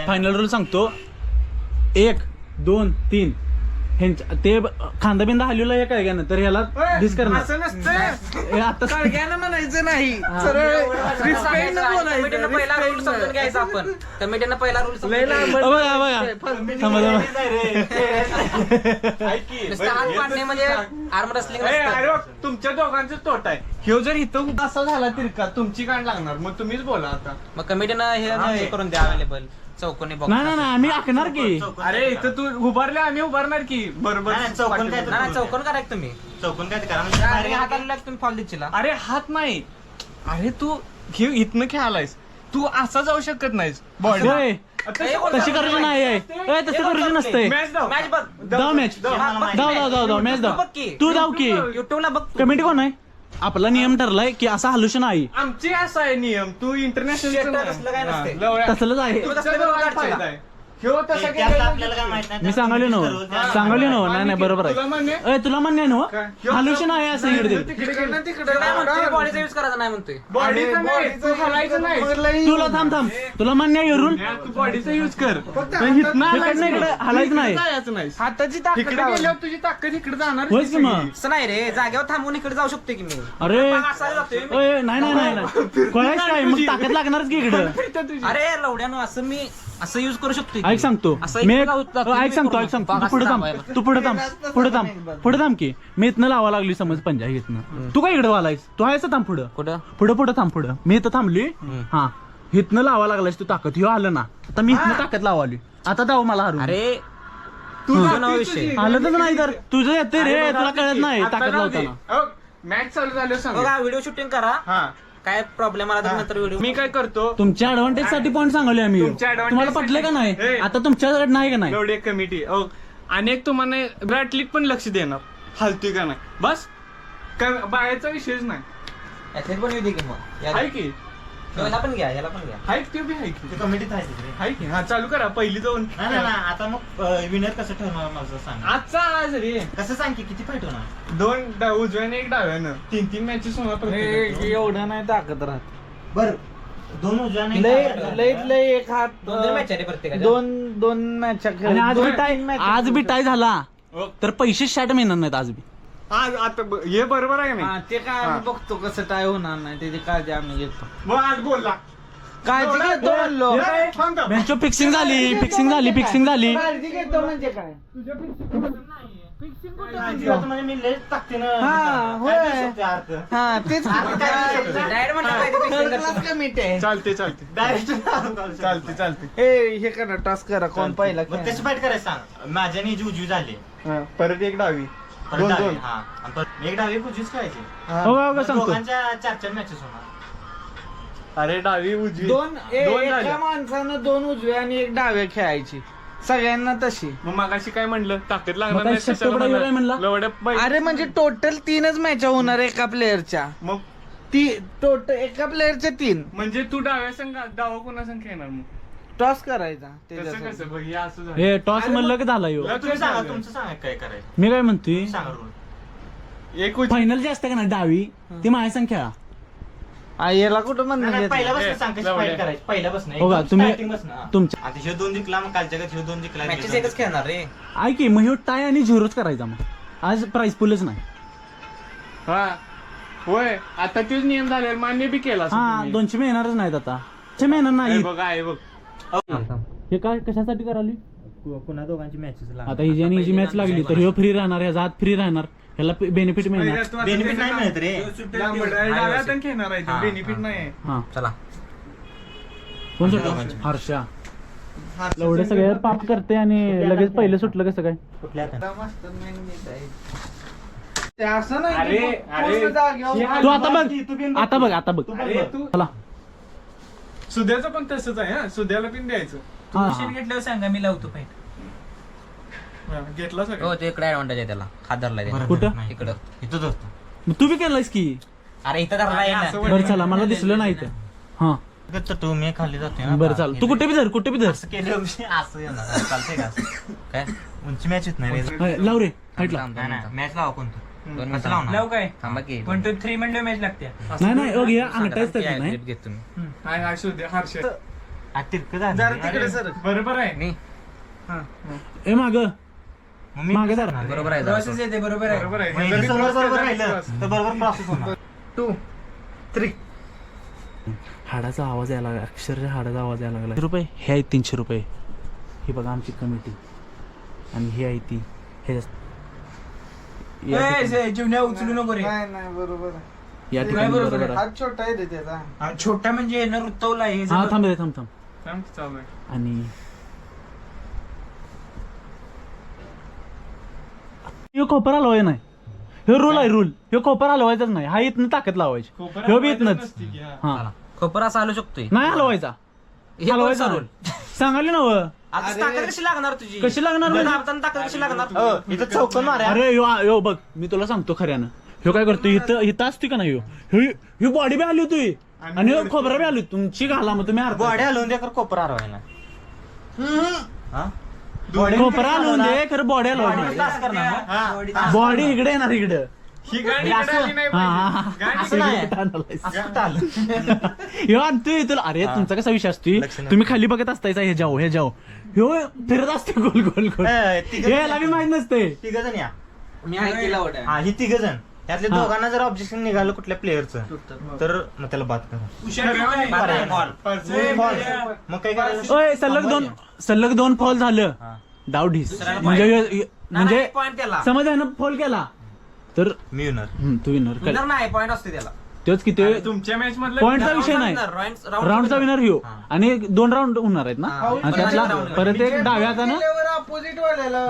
[SPEAKER 3] फायनल रूल सांगतो. 1 2 3 ते खांदा बिंदा हलवला हे काय ना तर ह्याला डिस करणार.
[SPEAKER 5] असं नसतं
[SPEAKER 3] ए, आता
[SPEAKER 5] कळग्यानं म्हणायचं नाही सरळ रिस्पेक्ट न
[SPEAKER 8] कमिटीनं
[SPEAKER 5] बोलायचं
[SPEAKER 8] पहिला रूल समजून
[SPEAKER 5] respect
[SPEAKER 8] घ्यायचा आपण. कमिटीनं पहिला रूल समजून
[SPEAKER 5] लय
[SPEAKER 8] घ्यायचा.
[SPEAKER 5] लांब-
[SPEAKER 3] बघा समजा
[SPEAKER 8] नुसतं हात पाडणे म्हणजे आर्म रेसलिंग
[SPEAKER 1] ए,
[SPEAKER 8] नसतं.
[SPEAKER 1] अरे बघ, तुमच्या दोघांचं तोट आहे. ह्यो जर इथं असा झाला तिरका तुमची काढ लागणार. मग तुम्हीच बोला आता.
[SPEAKER 8] मग कमिटीनं हे करून द्या अवेलेबल चौकोनी बॉक्स.
[SPEAKER 3] नाही आम्ही आखणार की.
[SPEAKER 1] अरे इथं तू उभारले आम्ही उभारणार की बरोबर.
[SPEAKER 4] नाही, चौकोन काय तर
[SPEAKER 8] नाही चौकोन करायचं तुम्ही.
[SPEAKER 4] चौकोन काय ते करा म्हणजे बाहेर
[SPEAKER 8] हात
[SPEAKER 4] गेलं
[SPEAKER 8] आलेला तुम्ही फॉल दिला.
[SPEAKER 1] अरे हात नाही. अरे तू हे इथनं खेळालायस. तू असा जाऊ शकत नाहीस. बॉडी
[SPEAKER 3] होय, तशी करायची नाही आहे. ए, तसं करायची नसते.
[SPEAKER 1] मॅच धाव.
[SPEAKER 8] मॅच बघ.
[SPEAKER 3] धाव मॅच धाव मॅच धाव. तू धाव की.
[SPEAKER 8] युट्यूबला बघ तू.
[SPEAKER 3] कमिटी कोण आहे? आपला नियम ठरलाय की असा हलूशन आहे.
[SPEAKER 1] आमची असा आहे नियम. तू इंटरनॅशनल
[SPEAKER 8] Status असलं काय नसते.
[SPEAKER 3] तसलंच आहे.
[SPEAKER 1] फायदा आहे. ह्यो तसा
[SPEAKER 4] त्यात
[SPEAKER 1] केलेला
[SPEAKER 4] आपल्याला काय माहित नाही.
[SPEAKER 3] मी सांगावले नव नाही बरोबर
[SPEAKER 1] तुला म्हणणे
[SPEAKER 3] आहे. ए, तुला म्हणणे ना हलूशन आहे असं इकडे.
[SPEAKER 1] तिकडे
[SPEAKER 5] तिकडनं तिकडे
[SPEAKER 8] काय म्हणतोय बॉडीचा यूज करायचा नाही म्हणतोय.
[SPEAKER 1] बॉडीचं नाही. तू हलायचं नाही.
[SPEAKER 3] तुला थांब तुला मान्य आहे रूल.
[SPEAKER 1] तू बॉडीचा युज कर.
[SPEAKER 3] इकडनं इकडे हलायचं नाही.
[SPEAKER 1] जायचं नाही.
[SPEAKER 5] हाताची ताकद
[SPEAKER 1] तिकडे
[SPEAKER 5] लावा.
[SPEAKER 1] गेल्यावर तुझी ताकद इकडे जाणार.
[SPEAKER 3] होयच की मग.
[SPEAKER 8] असं नाही रे जागेवर थांबून इकडे जाऊ शकतो की मी.
[SPEAKER 3] अरे
[SPEAKER 8] असा जातोय मी.
[SPEAKER 3] ओय, नाही कळायच काय मग ताकद लागणारच की इकडं.
[SPEAKER 8] अरे लवड्यानो असं मी असं यूज करू शकतो की.
[SPEAKER 3] ऐक सांगतो
[SPEAKER 8] असं
[SPEAKER 3] मी
[SPEAKER 8] इकडे
[SPEAKER 3] ऐक
[SPEAKER 8] जाऊ-
[SPEAKER 3] ऐक सांगतो तू पुढे थांब पुढे थांब की मी इथनं लावा लागली समज पंजा इथनं. तू काय इकडे वालायस तू आहेस थांब पुढं
[SPEAKER 8] कुठं
[SPEAKER 3] पुढं थांब पुढं मी इथं थांबली. हा इथनं लावा लागलास तू ताकद ह्यो आलं ना आता मी इथनं ताकद लावाली. आता जाऊ मला हरून.
[SPEAKER 8] अरे तुझं नाव विषय.
[SPEAKER 3] आलं तर नाही तर तुझं येते रे तुला कळत नाही ताकद लावताना.
[SPEAKER 1] मॅच चालू झालं सांग.
[SPEAKER 8] बघा व्हिडिओ शूटिंग करा.
[SPEAKER 1] हा
[SPEAKER 8] काय प्रॉब्लेम आला तर नंतर व्हिडिओ.
[SPEAKER 1] मी काय करतो.
[SPEAKER 3] तुमच्या ऍडव्हान्टेज साठी पॉईंट सांगले आम्ही.
[SPEAKER 1] तुमच्या advantage
[SPEAKER 3] तुम्हाला पटलं का नाही
[SPEAKER 1] साठी-
[SPEAKER 3] आता तुमच्याकडे नाही का नाही.
[SPEAKER 1] एवढी एक कमिटी आणि एक तुम्हाला विराट लीग पण लक्ष देणार. हालतोय का नाही बस बाहेरचा विषयच नाही.
[SPEAKER 8] ऍथलीट पण येऊ दे की मग.
[SPEAKER 1] हाय की
[SPEAKER 8] याला पण घ्या याला पण घ्या.
[SPEAKER 1] हाय ते बी हाय की.
[SPEAKER 4] ते कमिटीत आहे तिकडे.
[SPEAKER 1] हाय की हा चालू करा पहिली जाऊन.
[SPEAKER 4] नाही आता मग विनर कसं ठरवणार माझं सांग.
[SPEAKER 1] आजचा आज रे
[SPEAKER 4] कसं सांग की किती फाईट होणार.
[SPEAKER 1] 2 उजव्याने 1 डाव्यानं 3 मॅचेस होणार प्रत्येकाच्या.
[SPEAKER 5] एवढं नाही ताकद राहत.
[SPEAKER 4] बर दोन उजव्या नाही
[SPEAKER 5] लईत लई एक हात
[SPEAKER 8] दोन मॅच आहे प्रत्येक
[SPEAKER 5] दोन मॅच
[SPEAKER 3] आणि आज बी टाय झाला तर पैसे शाट मिळणार नाहीत आज बी.
[SPEAKER 1] आज आता हे बरोबर आहे ना
[SPEAKER 5] ते काय आम्ही बघतो कसं टाय होणार नाही त्याची काळजी आम्ही घेतो.
[SPEAKER 1] मग आज बोलला
[SPEAKER 5] काळजी घेतो म्हणलो.
[SPEAKER 3] बेंचो फिक्सिंग झाली.
[SPEAKER 5] काळजी घेतो म्हणजे काय
[SPEAKER 4] म्हणजे मी लय ताकदीनं
[SPEAKER 5] हा, होय.
[SPEAKER 4] काय दिसतो ते अर्थ?
[SPEAKER 5] हा तेच कमिटी आहे.
[SPEAKER 1] चालते
[SPEAKER 4] Direct
[SPEAKER 1] चालते
[SPEAKER 5] हे करा टास्क करा कोण पहिला
[SPEAKER 4] मग कशी फाईट करायचं सांग. माझ्या आणि उजवी झाली
[SPEAKER 1] हा, परत एक डावी
[SPEAKER 4] परत
[SPEAKER 1] दोन
[SPEAKER 4] डावी.
[SPEAKER 1] दोन
[SPEAKER 4] हा आणि परत एक डावी उजवीच करायची.
[SPEAKER 3] हो का
[SPEAKER 4] मग
[SPEAKER 3] सांगतो.
[SPEAKER 4] दोघांच्या 4 मॅचेस होणार.
[SPEAKER 1] अरे डावी उजवी
[SPEAKER 5] दोन
[SPEAKER 1] झाल्या.
[SPEAKER 5] एका माणसानं 2 उजव्या आणि 1 डाव्या खेळायची सगळ्यांना तशी.
[SPEAKER 1] मग मागाशी काय म्हणलं ताकद
[SPEAKER 3] मग
[SPEAKER 1] लागणार
[SPEAKER 3] काय
[SPEAKER 1] नाही
[SPEAKER 3] शक्य पडा एवढं म्हणला?
[SPEAKER 1] लवड्या पाहिजे.
[SPEAKER 5] अरे म्हणजे टोटल 3च मॅच होणार एका प्लेअरच्या.
[SPEAKER 1] मग
[SPEAKER 5] टोटल एका प्लेअरच्या 3
[SPEAKER 1] म्हणजे तू डाव्या संघ डावा कोणा संघ खेळणार मग
[SPEAKER 5] टॉस करायचा
[SPEAKER 1] कसं
[SPEAKER 5] त्याच्यासाठी.
[SPEAKER 1] कसं बघ हे असं झालं.
[SPEAKER 3] हे टॉस म्हणलं की झाला यो.
[SPEAKER 4] तुम्ही सांगा तुमचं सांगा काय करायचं
[SPEAKER 3] मी काय म्हणतोय
[SPEAKER 4] सांगा rule.
[SPEAKER 1] एक उजवी
[SPEAKER 3] फायनल जे असते का ना डावी ती माझ्या संख्या.
[SPEAKER 5] याला कुठं
[SPEAKER 4] नाही, नाही,
[SPEAKER 5] म्हणणं
[SPEAKER 4] पहिल्यापासून सांग कशी
[SPEAKER 1] जाऊ
[SPEAKER 4] फाईट
[SPEAKER 1] द्या.
[SPEAKER 4] करायची पहिल्यापासून
[SPEAKER 3] हो का,
[SPEAKER 4] एकदम
[SPEAKER 3] तुम्ही-
[SPEAKER 4] starting पासून, हा.
[SPEAKER 3] तुमच्या
[SPEAKER 4] आता ह्यो 2 जिंकला मग कालच्या ह्यो 2 जिंकला
[SPEAKER 8] मॅचेस एकच खेळणार रे.
[SPEAKER 3] ऐक मग ह्यो टाय आणि झिरोच करायचा मग आज प्राइस पुलच नाही.
[SPEAKER 1] हा होय आता तोच नियम झाले मान्य बी केला असेल
[SPEAKER 3] हा
[SPEAKER 1] तुम्ही.
[SPEAKER 3] 200 मिळणारच नाहीत आता. 200 मिळणार
[SPEAKER 1] हे
[SPEAKER 3] नाही.
[SPEAKER 1] बघ आहे बघ
[SPEAKER 3] हे काय कशासाठी कराली
[SPEAKER 4] पुन्हा दोघांची मॅचेस
[SPEAKER 3] आता हिची आणि हिची मॅच लागली तर ह्यो फ्री राहणार ह्याचा हात फ्री राहणार ह्याला बेनिफिट मिळणार.
[SPEAKER 4] बेनिफिट नाही मिळत रे.
[SPEAKER 1] डाव्या पण खेळणार आहे बेनिफिट नाही आहे.
[SPEAKER 3] हा
[SPEAKER 8] चला
[SPEAKER 3] कोण सुटलं? हर्षा एवढे सगळे पाप करते आणि लगेच पहिले सुटलं कसं काय.
[SPEAKER 4] कुठल्या आता?
[SPEAKER 5] ते असं नाही
[SPEAKER 1] अरे,
[SPEAKER 5] की
[SPEAKER 1] अरे.
[SPEAKER 5] पूर्ण जागेवर-
[SPEAKER 3] तू आता बघ
[SPEAKER 1] अरे तू
[SPEAKER 3] चला.
[SPEAKER 1] सुद्याचं पण तसंच आहे हा सुद्याला पण द्यायचं
[SPEAKER 3] हा,
[SPEAKER 6] मशीन
[SPEAKER 3] हा.
[SPEAKER 6] घेतल्यावर सांगा मी लावतो फाईट.
[SPEAKER 1] हा, घेतला सगळं
[SPEAKER 8] हो ते इकडे ऍडव्हान्टेज आहे त्याला. हात धरलाय त्याने.
[SPEAKER 3] कुठं?
[SPEAKER 4] नाही.
[SPEAKER 8] इकडं.
[SPEAKER 4] इथंच असतो.
[SPEAKER 3] मग तू बी केलायस की.
[SPEAKER 8] अरे इथं धरलाय ना.
[SPEAKER 1] असं
[SPEAKER 3] बरं चला मला दिसलं नाही तर. हा
[SPEAKER 4] तर तू मी खाली जातोय ना.
[SPEAKER 3] बरं चाल तू कुठे बी धर.
[SPEAKER 4] असं केलं मी असं येणार चालतंय का
[SPEAKER 8] काय
[SPEAKER 4] उंची मॅच येत नाही रे.
[SPEAKER 3] हा, लाव रे फाईटला.
[SPEAKER 8] थांब,
[SPEAKER 4] नाही मॅच लावा कोणतं
[SPEAKER 8] दोन
[SPEAKER 4] कसं लावणार?
[SPEAKER 6] लाव काय
[SPEAKER 8] थांबा की
[SPEAKER 6] 1 2 3 म्हणलं मॅच लागते.
[SPEAKER 3] नाही बघ हे अंगठाच त्याचं नाही.
[SPEAKER 8] Clip घेत तुम्ही.
[SPEAKER 1] हाय हाय सुद्या हर्ष
[SPEAKER 4] आ, तिरकं झालं
[SPEAKER 5] जरा
[SPEAKER 4] रे.
[SPEAKER 5] तिकडे सर.
[SPEAKER 1] बरोबर आहे
[SPEAKER 8] मी
[SPEAKER 3] ए माग
[SPEAKER 4] मग मी
[SPEAKER 3] मागे
[SPEAKER 4] कसं
[SPEAKER 3] धर.
[SPEAKER 4] करणार रे?
[SPEAKER 8] बरोबर आहे
[SPEAKER 6] Process
[SPEAKER 8] जरा.
[SPEAKER 6] येते बरोबर आहे.
[SPEAKER 1] बरोबर आहे
[SPEAKER 4] मग इथे समोर बरोबर राहिलं तर बरोबर process होणार.
[SPEAKER 5] 2 3
[SPEAKER 3] हाडाचा आवाज यायला लागला अक्षरशः हाडाचा आवाज यायला लागला. रुपये हे आहेत 300 रुपये. ही बघा आमची कमिटी आणि ही आहे ती हे
[SPEAKER 6] जीवन्या उचलू नको रे.
[SPEAKER 5] नाही बरोबर आहे.
[SPEAKER 3] या ठिकाणी
[SPEAKER 6] बरोबर
[SPEAKER 3] बरोबर आहे.
[SPEAKER 5] हात छोटा आहे रे त्याचा.
[SPEAKER 6] हा, छोटा म्हणजे न रुतवला हे
[SPEAKER 3] हा
[SPEAKER 6] जर-
[SPEAKER 3] थांब थांब
[SPEAKER 1] थांब, चालू आहे
[SPEAKER 3] आणि ह्यो खोपर हलवाय नाही. ह्यो रूल आहे रूल. ह्यो खोपर हलवायचाच नाही. हा इथनं ताकद लावायची. ह्यो बी इथनच.
[SPEAKER 1] नसती की, हा.
[SPEAKER 3] हा
[SPEAKER 8] खोपर असा आलो शकतोय.
[SPEAKER 3] नाही हलवायचा.
[SPEAKER 8] हे
[SPEAKER 3] हलवायचा
[SPEAKER 8] कोणता
[SPEAKER 3] नाही. सांगाली ना व.
[SPEAKER 8] आता ताकद कशी लागणार तुझी?
[SPEAKER 3] कशी लागणार म्हणजे?
[SPEAKER 8] दाबताना ताकद कशी लागणार?
[SPEAKER 4] हो, इथं चौकन मारा.
[SPEAKER 3] अरे यो बघ मी तुला सांगतो खऱ्यानं. ह्यो काय करतो इथं असतो का नाही ह्यो बॉडी बी आली होती आणि ह्यो खोबरा बी आली. तुमची घाला मग तुम्ही अर्धा.
[SPEAKER 4] बॉडी हलवून द्या कर कोपर हरवायला. हा?
[SPEAKER 3] खोपरा हलवून दे खरं बॉडी हलवा
[SPEAKER 4] बॉडी असं करणार ना? हा.
[SPEAKER 3] बॉडी इकडे येणार इकडं.
[SPEAKER 1] ही गाडी इकडे आली नाही
[SPEAKER 3] हा हा
[SPEAKER 1] पाहिजे.
[SPEAKER 3] हा.
[SPEAKER 1] गाडी
[SPEAKER 4] असं नाही.
[SPEAKER 3] analyze.
[SPEAKER 4] असं कुठं आलं?
[SPEAKER 3] ह्यो आणतोय तुला. अरे तुमचा कसा विषय असतोय
[SPEAKER 4] लक्ष नाही.
[SPEAKER 3] तुम्ही खाली बघत असतायचा हे जाऊ ह्यो फिरत असते गोल गोल गोल.
[SPEAKER 4] तिघं-
[SPEAKER 3] याला बी माहित नसते.
[SPEAKER 4] तिघं जण या.
[SPEAKER 5] मी आहे तिला वाटत.
[SPEAKER 4] हा ही तिघं जण त्यातल्या
[SPEAKER 3] हा.
[SPEAKER 4] दोघांना जर ऑब्जेक्शन निघालं कुठल्या प्लेअरचं तर मग त्याला बाद करा.
[SPEAKER 1] पर्याय
[SPEAKER 4] बॉल.
[SPEAKER 1] पर्याय.
[SPEAKER 4] मग काय करायचं?
[SPEAKER 3] ओय सलग दोन फॉल झालं
[SPEAKER 4] हा.
[SPEAKER 3] डाव ढीस म्हणजे
[SPEAKER 8] पॉईंट त्याला.
[SPEAKER 3] समज आहे ना फॉल केला तर
[SPEAKER 4] मी विनर.
[SPEAKER 3] तू विनर
[SPEAKER 8] विनर नाही पॉईंट असते त्याला.
[SPEAKER 3] तोच किती
[SPEAKER 1] तुमच्या मॅच मधलं
[SPEAKER 3] पॉईंटचा विषय नाही. राऊंडचा विनर ह्यो आणि 2 राऊंड होणार आहेत ना.
[SPEAKER 8] हा.
[SPEAKER 3] आणि त्यातला परत एक डाव्या हातानं
[SPEAKER 5] अपोजिट वाल्याला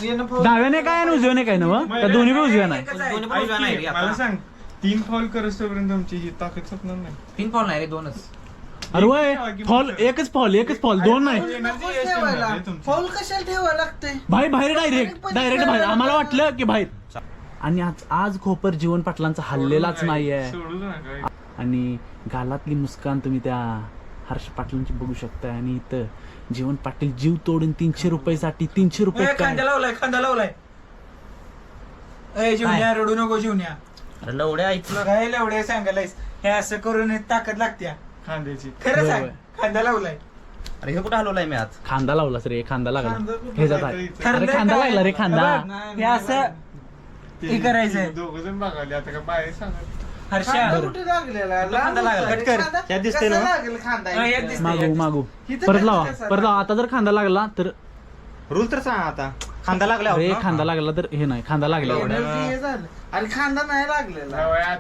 [SPEAKER 5] येणं फाऊल.
[SPEAKER 3] डाव्याने काय आणि उजव्याने काय ना का दोन्ही बी उजव्या नाही.
[SPEAKER 8] दोन्ही पण
[SPEAKER 1] ऐक
[SPEAKER 8] उजव्या
[SPEAKER 1] की,
[SPEAKER 8] नाही रे
[SPEAKER 1] मला
[SPEAKER 8] आता.
[SPEAKER 1] सांग 3 फॉल करस्तोपर्यंत तुमची ही ताकद संपणार नाही.
[SPEAKER 8] 3 फॉल नाही रे 2च.
[SPEAKER 3] अरे वय फॉल एकच फॉल 2 नाही.
[SPEAKER 1] एनर्जी
[SPEAKER 5] नकोच ठेवायला. फाऊल कशाला ठेवायला लागते?
[SPEAKER 3] बाहेर डायरेक्ट बाहेर. आम्हाला वाटलं की बाहेर. आणि आज खोपर जीवन पाटलांचा हल्लेलाच नाहीये.
[SPEAKER 1] सोडूच नका.
[SPEAKER 3] आणि गालातली मुस्कान तुम्ही त्या हर्ष पाटलांची बघू शकता. आणि इथं जीवन पाटील जीव तोडून 300 रुपयासाठी 300 रुपये काय
[SPEAKER 6] खांदा लावलाय. ए जीवन्या रडू नको जीवन्या.
[SPEAKER 4] अरे लवड्या ऐकलं
[SPEAKER 6] काय एवढे सांगायलायस हे असं करून हे ताकद लागते
[SPEAKER 1] खांद्याची
[SPEAKER 6] खरं सांग
[SPEAKER 3] बरोबर.
[SPEAKER 6] खांदा लावलाय
[SPEAKER 4] अरे हे कुठं हलवलाय मी आज
[SPEAKER 3] खांदा लावलास रे खांदा लागला हे जात आहे
[SPEAKER 6] खांदा
[SPEAKER 3] अरे खांदा लागला रे खांदा
[SPEAKER 6] हे असं हे करायचंय.
[SPEAKER 1] दोघ जण बघाले आता का बाहेर सांगा
[SPEAKER 6] हर्षा
[SPEAKER 5] कुठे लागलेला
[SPEAKER 4] खांदा लागला. कट कर. त्यात दिसतंय ना?
[SPEAKER 6] यात दिसतंय.
[SPEAKER 3] मागू मागू परत लावा आता जर खांदा लागला तर
[SPEAKER 4] रूल तर सांग आता खांदा लागला
[SPEAKER 3] अरे खांदा लागला तर हे नाही खांदा लागला
[SPEAKER 5] अरे खांदा नाही लागलेला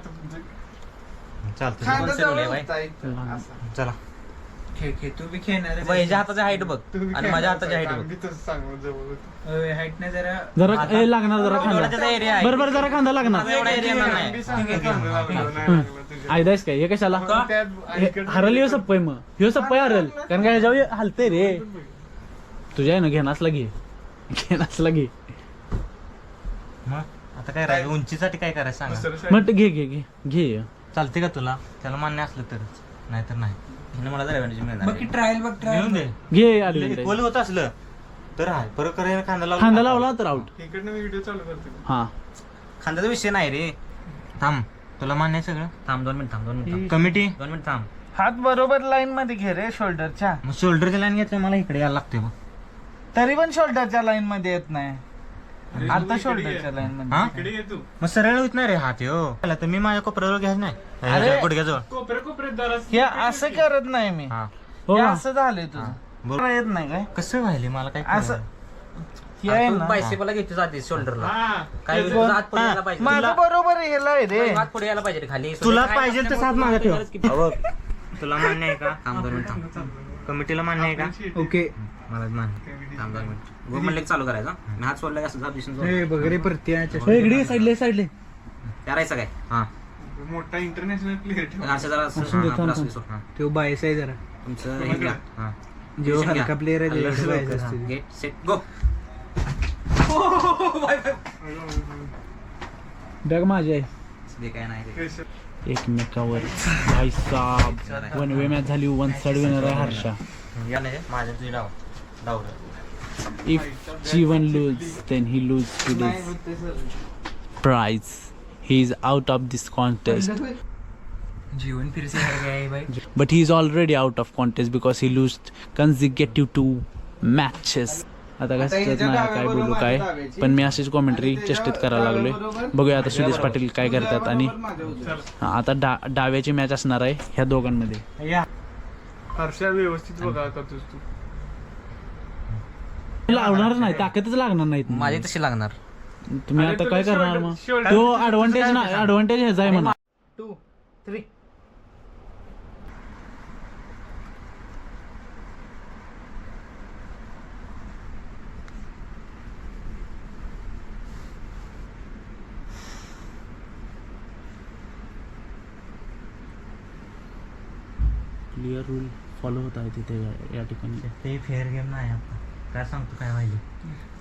[SPEAKER 4] चालतं
[SPEAKER 5] खांदा
[SPEAKER 8] कोण
[SPEAKER 5] जवळ
[SPEAKER 8] फिरवलंय बाई?
[SPEAKER 5] होता इथं. असं.
[SPEAKER 4] चला
[SPEAKER 6] खेळ खेळ तू बी खेळणार
[SPEAKER 8] बाई, ह्याच्या हाताची हाईट बघ आणि माझ्या हाताची हाईट बघ.
[SPEAKER 1] सांग जवळ
[SPEAKER 6] हाईट नाही जरा
[SPEAKER 3] जरा हे लागणार जरा
[SPEAKER 8] एवढा
[SPEAKER 3] खांदा
[SPEAKER 8] त्याचा एरिया आहे.
[SPEAKER 3] बरं जरा खांदा लागणार
[SPEAKER 8] माझा एवढा एरिया नाही.
[SPEAKER 3] आयदायस काय हे कशाला हरल ह्यो सप्पय मग ह्यो सप्पय हरल कारण काय ह्याच्यावर हलते रे तुझ्या आहे ना घेणासला घे घेणासला घे
[SPEAKER 4] मग आता काय राहिलं उंचीसाठी काय करायचं सांगा
[SPEAKER 3] मग घे घे घे घे
[SPEAKER 4] चालते का तुला त्याला मान्य असलं तरच नाहीतर नाही हिने मला जर advantage मिळणार
[SPEAKER 6] बघ की
[SPEAKER 4] आहे.
[SPEAKER 6] ट्रायल बघ
[SPEAKER 4] मिळून
[SPEAKER 6] ट्रायल
[SPEAKER 4] दे
[SPEAKER 3] घे advantage.
[SPEAKER 4] इक्वल होत असलं तर आहे परत करायला खांदा
[SPEAKER 3] खांदा लावला तर आउट
[SPEAKER 1] इकडनं मी व्हिडिओ चालू करते
[SPEAKER 3] हा
[SPEAKER 8] खांद्याचा विषय नाही रे.
[SPEAKER 4] थांब तुला मान्य आहे सगळं
[SPEAKER 8] थांब 2 मिनिट थांब 2 मिनिट
[SPEAKER 4] कमिटी
[SPEAKER 8] 2 मिनिट थांब.
[SPEAKER 5] हात बरोबर लाईन मध्ये घे रे शोल्डरच्या
[SPEAKER 4] मग शोल्डरच्या लाईन घेतलं मला इकडे यायला लागते बघ
[SPEAKER 5] तरी पण शोल्डरच्या लाईन मध्ये येत नाही आता शोल्डरच्या लाईन मध्ये
[SPEAKER 4] हा
[SPEAKER 1] इकडे ये तू
[SPEAKER 4] मग सरळ होत नाही रे हात हो त्याला तर मी माझ्या कोपऱ्यावर घ्यायचं नाही ह्याच्या गुडघ्याजवळ
[SPEAKER 1] कोपऱ्यात जरा
[SPEAKER 5] हे असं करत नाही मी
[SPEAKER 4] हा
[SPEAKER 3] हो
[SPEAKER 5] हे
[SPEAKER 3] का?
[SPEAKER 5] असं झालंय तुझं
[SPEAKER 4] बरोबर
[SPEAKER 5] तुला येत नाही काय
[SPEAKER 4] कसं व्हायले मला काय
[SPEAKER 5] असं
[SPEAKER 4] कळलं.
[SPEAKER 5] हे आहे
[SPEAKER 8] तू
[SPEAKER 5] ना
[SPEAKER 8] बायसेपला घेतो जाते शोल्डरला
[SPEAKER 1] हा
[SPEAKER 8] काय होईल, तुझा हात पुढे यायला पाहिजे.
[SPEAKER 5] माझं बरोबर हेला आहे रे
[SPEAKER 8] हात पुढे यायला पाहिजे रे खाली.
[SPEAKER 4] तुला
[SPEAKER 8] हात
[SPEAKER 4] पाहिजे तर साथ मागे ठेव
[SPEAKER 8] असल्यामुळे
[SPEAKER 4] बघ तुला मान्य आहे का
[SPEAKER 8] थांब 2 मिनिट थांब.
[SPEAKER 4] कमिटीला मान्य आहे का
[SPEAKER 6] ओके
[SPEAKER 4] मला मान्य
[SPEAKER 8] थांब 2 मिनिट. गो म्हणलं की चालू करायचं. मी हात सोडला की असं दिसून
[SPEAKER 6] हे बघ रे परत
[SPEAKER 3] हो, इकडे साईडले साईडले
[SPEAKER 8] करायचं काय
[SPEAKER 4] हा
[SPEAKER 1] मोठा इंटरनॅशनल प्लेअर ठेव
[SPEAKER 8] असं जरा असं-
[SPEAKER 3] असून दे,
[SPEAKER 8] हा,
[SPEAKER 3] थांब,
[SPEAKER 8] असं दिसो. हा.
[SPEAKER 6] तो बायस आहे जरा
[SPEAKER 8] तुमचं हे घ्या.
[SPEAKER 4] हा
[SPEAKER 6] जो
[SPEAKER 8] Position
[SPEAKER 6] हलका
[SPEAKER 8] घ्या.
[SPEAKER 6] प्लेअर आहे त्याच्याकडे बायस
[SPEAKER 4] हा.
[SPEAKER 6] असते
[SPEAKER 8] गेट सेट गो.
[SPEAKER 3] बॅग माझी आहे
[SPEAKER 8] दे काय नाही रे.
[SPEAKER 3] एकमेकावर भाई साब 1 वे मॅच झाली 1 साइड विनर आहे हर्षा
[SPEAKER 4] या नाही माझ्या तुझी डाव डाव
[SPEAKER 3] if Jeevan lose then he lose today's prize he is out of this contest
[SPEAKER 6] Jeevan फिर से हार गया है भाई
[SPEAKER 3] but he is already out of contest because he lost consecutive 2 matches. आता काय सुचत नाही काय बोलू काय पण मी अशीच कॉमेंट्री चेष्टित करायला लागलोय बघूया आता सुदेश पाटील काय करतात आणि हा, आता डाव्याची मॅच असणार आहे ह्या दोघांमध्ये
[SPEAKER 4] या
[SPEAKER 1] हर्षा व्यवस्थित बघा आता तू
[SPEAKER 3] लावणार नाही ताकदच लागणार नाहीत
[SPEAKER 8] माझी तशी लागणार.
[SPEAKER 3] तुम्ही आता काय करणार मग तो ऍडव्हान्टेज ना ऍडव्हान्टेज ह्याचा आहे म्हणा
[SPEAKER 6] 2 3
[SPEAKER 3] क्लिअर रूल फॉलो होत आहे तिथे या ठिकाणी
[SPEAKER 4] ते फेअर गेम नाही आता काय सांगतो काय व्हायले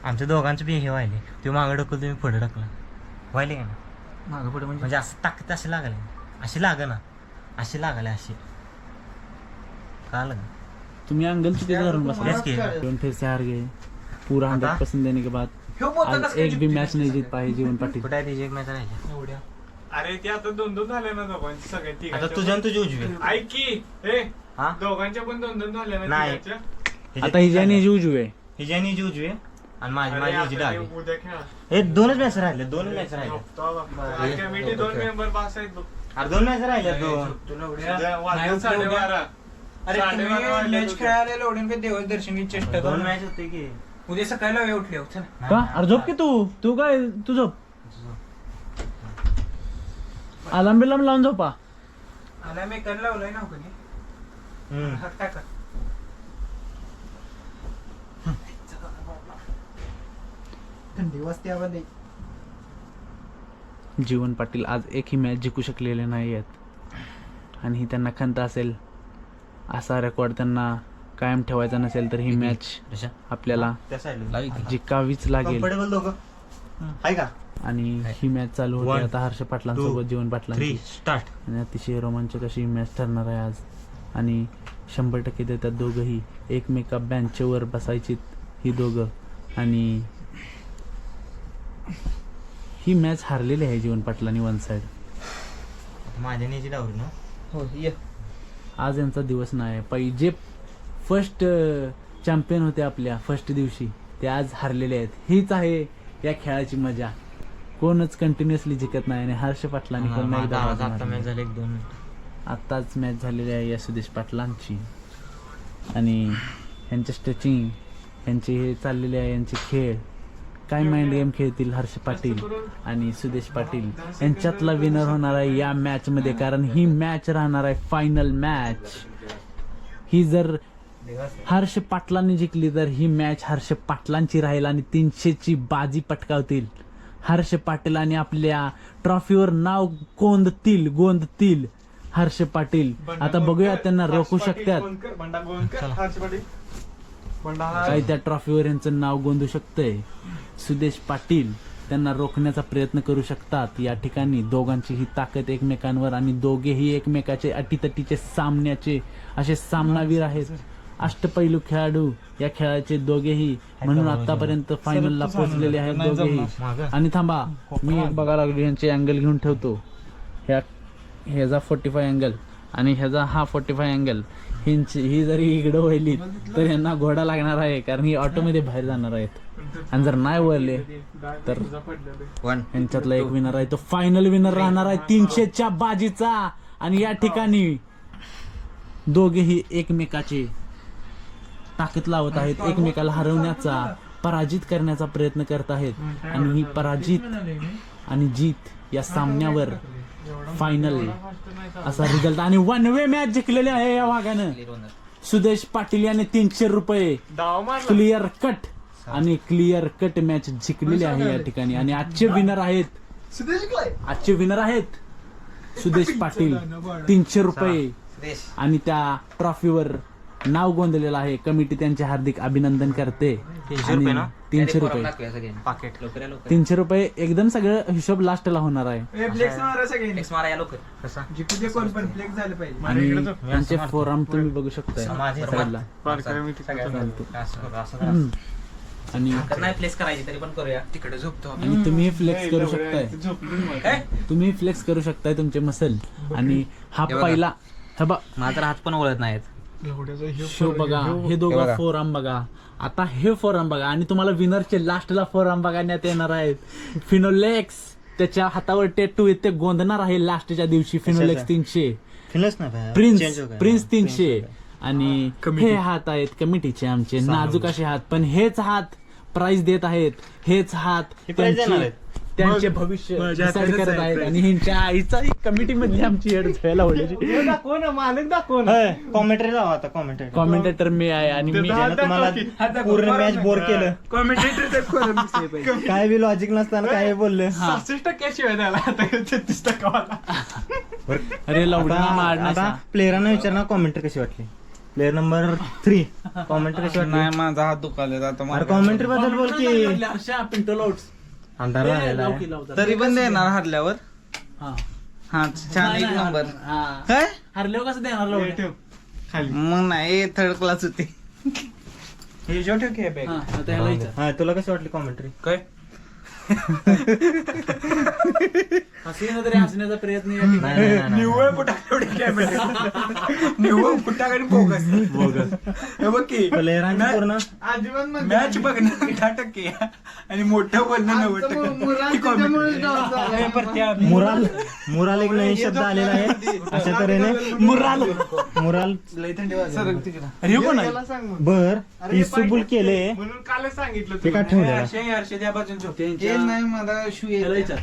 [SPEAKER 4] आमच्या दोघांचं बी हे व्हायले ते मागं ढकल तुम्ही पुढे ढकला व्हायले का ना
[SPEAKER 8] मागं पुढे म्हणजे
[SPEAKER 4] म्हणजे असं ताकद अशी लागले अशी लाग ना अशी लागले अशी कळलं का
[SPEAKER 3] तुम्ही अंगल चुकीचं धरून बसा
[SPEAKER 4] Yes, की.
[SPEAKER 3] जीवन फिर से हार गए पूरा
[SPEAKER 4] आता?
[SPEAKER 3] 100% देने के बाद
[SPEAKER 6] ह्यो बोलतो
[SPEAKER 3] आज
[SPEAKER 6] कसं
[SPEAKER 3] एक भी मैच नहीं जीत पाए जीवन पाटील
[SPEAKER 4] कुठे आहे तिची एक मॅच राहिली
[SPEAKER 1] अरे ते आता 2-2 झाले ना दोघांचे सगळ्या
[SPEAKER 4] आता तुझ्या आणि तुझी उजवी
[SPEAKER 1] ऐक की ए
[SPEAKER 4] हा
[SPEAKER 1] दोघांच्या पण 2-2 झाले ना
[SPEAKER 4] नाही.
[SPEAKER 1] तिघांच्या?
[SPEAKER 3] आता ही ज्याने जीव जुवे
[SPEAKER 4] हिची आणि हिची उजवी आणि माझी
[SPEAKER 1] अरे
[SPEAKER 4] माझी हिची
[SPEAKER 1] आता
[SPEAKER 4] डावी
[SPEAKER 1] ते उद्या खेळा
[SPEAKER 4] हे दोनच मॅच राहिले दोन मॅच राहिले
[SPEAKER 1] कमिटी 2 मेंबर पास आहेत बघ.
[SPEAKER 4] अरे दोन मॅच राहिले दोन
[SPEAKER 6] तुला
[SPEAKER 1] उद्या वाजले
[SPEAKER 6] नाही, उद्या-
[SPEAKER 1] 12:30.
[SPEAKER 6] अरे
[SPEAKER 1] 12:30 वाजले
[SPEAKER 6] मॅच खेळायला लोडून का देवच दर्शनी चेष्टा
[SPEAKER 4] दोन
[SPEAKER 6] करून
[SPEAKER 4] मॅच होते की
[SPEAKER 6] उद्या सकाळी लावूया उठले चल
[SPEAKER 3] का अरे झोप की तू काय तू झोप अलार्म बिलाम लावून झोपा
[SPEAKER 6] आला मी कर लावलाय ना कोणी
[SPEAKER 4] हम्म.
[SPEAKER 6] हात टाका थंडी वाजते आवाज
[SPEAKER 3] जीवन पाटील आज एकही मॅच जिंकू शकलेले नाही आहेत आणि ही त्यांना खंत असेल असा रेकॉर्ड त्यांना कायम ठेवायचा नसेल तर ही मॅच
[SPEAKER 4] कशा?
[SPEAKER 3] आपल्याला
[SPEAKER 4] त्या साईडला
[SPEAKER 8] लावी की.
[SPEAKER 3] जिंकावीच लागेल
[SPEAKER 4] कम्फर्टेबल दोघं आहे का
[SPEAKER 3] आणि ही मॅच चालू होती
[SPEAKER 4] 1,
[SPEAKER 3] आता हर्ष पाटलांसोबत
[SPEAKER 4] 2,
[SPEAKER 3] जीवन
[SPEAKER 4] 3
[SPEAKER 3] पाटलांची
[SPEAKER 4] स्टार्ट
[SPEAKER 3] आणि अतिशय रोमांचक अशी मॅच ठरणार आहे आज आणि 100% देतात दोघंही एकमेका बँचवर बसायची ही दोघं आणि ही मॅच हारलेली आहे जीवन पाटलांनी 1 साइड
[SPEAKER 4] माझ्या न्यायची डावरी ना
[SPEAKER 5] हो ये.
[SPEAKER 3] आज यांचा दिवस नाही. जे फर्स्ट चॅम्पियन होते आपल्या फर्स्ट दिवशी ते आज हरलेले आहेत. हीच आहे या खेळाची मजा. कोणच कंटिन्युअसली जिंकत नाही आणि हर्ष पाटलांनी पण नाही एकदा बाजी
[SPEAKER 4] आता
[SPEAKER 3] मारली.
[SPEAKER 4] मॅच झाली 1-2 मिनिट.
[SPEAKER 3] आत्ताच मॅच झालेली आहे या सुदेश पाटलांची आणि ह्यांचे स्ट्रेचिंग ह्यांचे हे चाललेले आहे यांचे खेळ. काय माइंड गेम खेळतील हर्ष पाटील आणि सुदेश पाटील यांच्यातला विनर होणार आहे या मॅच मध्ये. कारण ही मॅच राहणार आहे फायनल मॅच. ही जर हर्ष पाटलांनी जिंकली तर ही मॅच हर्ष पाटलांची राहील आणि 300ची बाजी पटकावतील हर्ष पाटील आणि आपल्या ट्रॉफीवर नाव गोंदतील हर्ष पाटील. आता बघूया त्यांना रोखू शकतात काय त्या ट्रॉफीवर यांचं नाव गोंधू शकतंय. सुदेश पाटील त्यांना रोखण्याचा प्रयत्न करू शकतात. या ठिकाणी दोघांची ही ताकद एकमेकांवर आणि दोघेही एकमेकाचे अटीतटीचे सामन्याचे असे सामनावीर आहेत. अष्टपैलू खेळाडू या खेळाचे दोघेही म्हणून आतापर्यंत फायनलला पोहोचलेले आहेत दोघेही. आणि थांबा मी एक बघायला लागलो यांचे अँगल घेऊन ठेवतो. ह्याचा 45 अँगल आणि ह्याचा हा 45 अँगल. ही जरी इकडं वळली तर यांना घोडा लागणार आहे कारण ही ऑटोमध्ये बाहेर जाणार आहेत आणि जर नाही वळले तर यांच्यातला एक विनर आहे तो फायनल विनर राहणार आहे 300च्या बाजीचा. आणि या ठिकाणी दोघेही एकमेकाचे ताकद लावत आहेत. एकमेकाला हरवण्याचा पराजित करण्याचा प्रयत्न करत आहेत आणि ही पराजित आणि जीत या सामन्यावर फायनल असा रिझल्ट. आणि 1 वे मॅच जिंकलेली आहे या वाघानं. सुदेश पाटील याने 300 रुपये क्लिअर कट मॅच जिंकलेली आहे या ठिकाणी. आणि आजचे विनर आहेत सुदेश पाटील 300 रुपये आणि त्या ट्रॉफीवर नाव गोंदलेलं आहे. कमिटी त्यांचे हार्दिक अभिनंदन करते. 300 रुपये एकदम सगळं हिशोब लास्टला होणार आहे. आणि त्यांचे फोरम तुम्ही बघू शकताय साईडला. आणि
[SPEAKER 8] फ्लेक्स करायची तरी पण करूया. तिकडे झोपतो
[SPEAKER 3] आणि तुम्ही फ्लेक्स करू शकताय तुमचे मसल. आणि हा पहिला
[SPEAKER 8] माझा हात पण ओळखत नाहीत.
[SPEAKER 3] शो बघा हे दोघं फोरम बघा. आता हे फोरम बघा आणि तुम्हाला विनरचे लास्टला फोरम बघण्यात येणार आहेत. फिनोलेक्स त्याच्या हातावर टेटू ते गोंधणार आहे लास्टच्या दिवशी. फिनोलेक्स 300 प्रिन्स 300 आणि हे हात आहेत कमिटीचे आमचे नाजूक असे हात. पण हेच हात प्राइज देत आहेत. हेच हात त्यांचे भविष्य डिसाईड करत आहेत. आणि ह्यांच्या आईचाही कमिटी मधली आमची हेड झोयाला ओढायची.
[SPEAKER 4] कॉमेंट्री लावा आता.
[SPEAKER 3] कॉमेंटेटर मी आहे आणि मी
[SPEAKER 4] तुम्हाला पूर्ण मॅच बोर केलं. काय बी लॉजिक नसताना काय बोलले.
[SPEAKER 1] 60% शिवाय द्यायला आता 33%
[SPEAKER 3] अरे लवडा
[SPEAKER 4] आता प्लेयरांना विचारणार कॉमेंट्री कशी वाटली. प्लेयर नंबर 3 कॉमेंट्री कशी वाटली.
[SPEAKER 5] नाही माझा हात दुखायला आता.
[SPEAKER 4] कॉमेंट्री बद्दल बोल की.
[SPEAKER 3] पिंटो लाउड्स
[SPEAKER 4] अंधार झालेला आहे.
[SPEAKER 5] तरी पण देणार हरल्यावर. हा छान एक नंबर. काय
[SPEAKER 3] हरल्यावर कसं देणार लावड?
[SPEAKER 5] मग नाही थर्ड क्लास होती.
[SPEAKER 6] हे जो ठेव की बॅग.
[SPEAKER 3] आता ह्याला विचार.
[SPEAKER 4] हा तुला कशी वाटली कॉमेंट्री.
[SPEAKER 6] काय
[SPEAKER 3] हसण्याचा प्रयत्न या ठिकाणी.
[SPEAKER 6] निव्वळ फुटाकडे कॅमेरा निव्वळ फुटाकडे फोकस हे बघ की
[SPEAKER 4] प्लेयरांची पूर्ण
[SPEAKER 6] मॅच बघणं 10% आणि मोठं बोलणं 90%.
[SPEAKER 4] मुराल एक नवीन शब्द आलेला आहे. अशा तऱ्हेने मुराल
[SPEAKER 3] अरे कोण आहे?
[SPEAKER 4] बर इसूबुल केले
[SPEAKER 1] म्हणून कालच सांगितलं
[SPEAKER 4] ते का ठेवलेलं.
[SPEAKER 6] हर्षद या बाजून झोप.
[SPEAKER 5] नाही मला शू
[SPEAKER 3] त्याला विचार.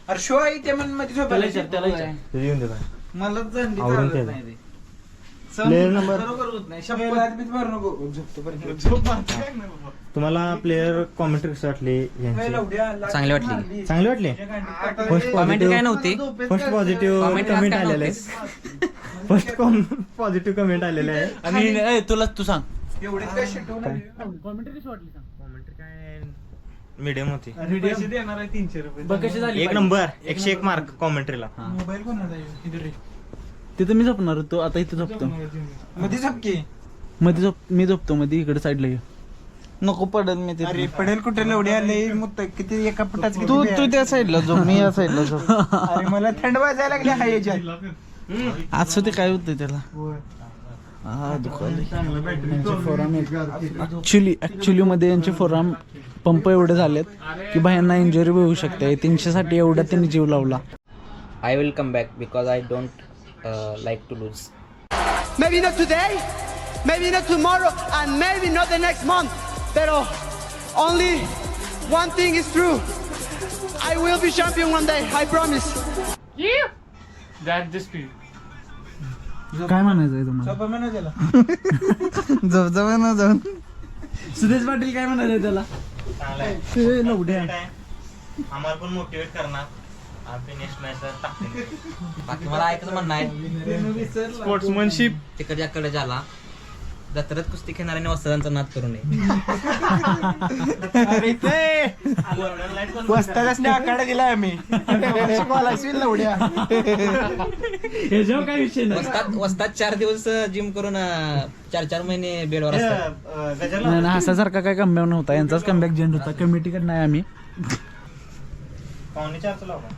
[SPEAKER 6] अरे शो आहे ते मन मध्ये
[SPEAKER 3] त्याला विचार. त्याला विचार.
[SPEAKER 4] तुझी येऊन दे बाय.
[SPEAKER 5] मला थंडी
[SPEAKER 4] आवरून
[SPEAKER 5] चालत
[SPEAKER 4] ठेवा.
[SPEAKER 5] नाही रे.
[SPEAKER 4] प्लेयर नंबर
[SPEAKER 5] बरोबर होत नाही. शपथ
[SPEAKER 6] भरू नको झोपतो पर्यंत.
[SPEAKER 1] झोप मारते काय नाही बाबा.
[SPEAKER 4] तुम्हाला प्लेयर कॉमेंट्री कशी वाटली यांची.
[SPEAKER 8] चांगली वाटली.
[SPEAKER 4] चांगली वाटली.
[SPEAKER 8] कॉमेंट काय नव्हती.
[SPEAKER 4] फर्स्ट पॉझिटिव्ह
[SPEAKER 8] Comment
[SPEAKER 4] कमेंट
[SPEAKER 8] काय
[SPEAKER 4] आलेले
[SPEAKER 8] नव्हतीच.
[SPEAKER 4] फर्स्ट पॉझिटिव्ह कमेंट आलेले आहे.
[SPEAKER 3] आणि तुला तू सांग
[SPEAKER 6] एवढे काय शिटवून
[SPEAKER 3] कॉमेंट्री कशी वाटली सांग.
[SPEAKER 4] कॉमेंट्री काय मीडियम होती.
[SPEAKER 6] पैसे देणार आहे 300 रुपये.
[SPEAKER 3] बघ कशी झाली.
[SPEAKER 4] 1 नंबर 101 मार्क कॉमेंट्रीला.
[SPEAKER 6] मोबाईल कोणाचा आहे? इधर रे.
[SPEAKER 3] तिथं मी झोपणार होतो. आता इथं झोपतो.
[SPEAKER 6] मध्ये झपके.
[SPEAKER 3] मध्ये मी झोपतो मध्ये इकडे साईडला ये.
[SPEAKER 5] नको पडेल मी
[SPEAKER 6] अरे
[SPEAKER 5] ते.
[SPEAKER 6] पडेल कुठे लवडे आले मुत्त किती एका फुटाच
[SPEAKER 5] तू त्या साईडला झोप मी या साईडला झोप.
[SPEAKER 6] अरे मला थंड वाजायला लागली हाय याच्यात.
[SPEAKER 5] आज ते काय होतंय त्याला ऍक्च्युली मध्ये यांचे फोराम पंप एवढे झालेत की बायांना इंजुरी होऊ शकते. 300 साठी एवढा त्यांनी जीव लावला.
[SPEAKER 8] I will come back because I don't like to lose.
[SPEAKER 2] Maybe not today, maybe not tomorrow, and maybe not the next month. Pero only one thing is true. I will be champion one day, I promise.
[SPEAKER 1] That's the speed.
[SPEAKER 5] काय म्हणायचंय तुम्हाला? जवळ ना जाऊन सुदेश पाटील काय म्हणायचंय त्याला?
[SPEAKER 4] आम्हाला पण मोटिवेट करणार. आम्ही नेक्स्ट मॅच टाकते.
[SPEAKER 8] बाकी मला ऐकलं म्हणणं आहे
[SPEAKER 1] स्पोर्ट्समनशिप
[SPEAKER 8] तिकडच्याकडे झाला जत्रेत कुस्ती खेळणाऱ्याने वस्त्रांचा नाद करू नये.
[SPEAKER 6] आकडा दिलाय आम्ही
[SPEAKER 5] काय विषय नाही.
[SPEAKER 8] वस्ताद 4 दिवस जिम करून 4 महिने बेडवर असतात.
[SPEAKER 5] नाही, हसासारखा काय कमबॅक नव्हता. यांचाच कमबॅक जेंट होता. कमिटीकडे नाही आम्ही.
[SPEAKER 4] 3:45 लावा.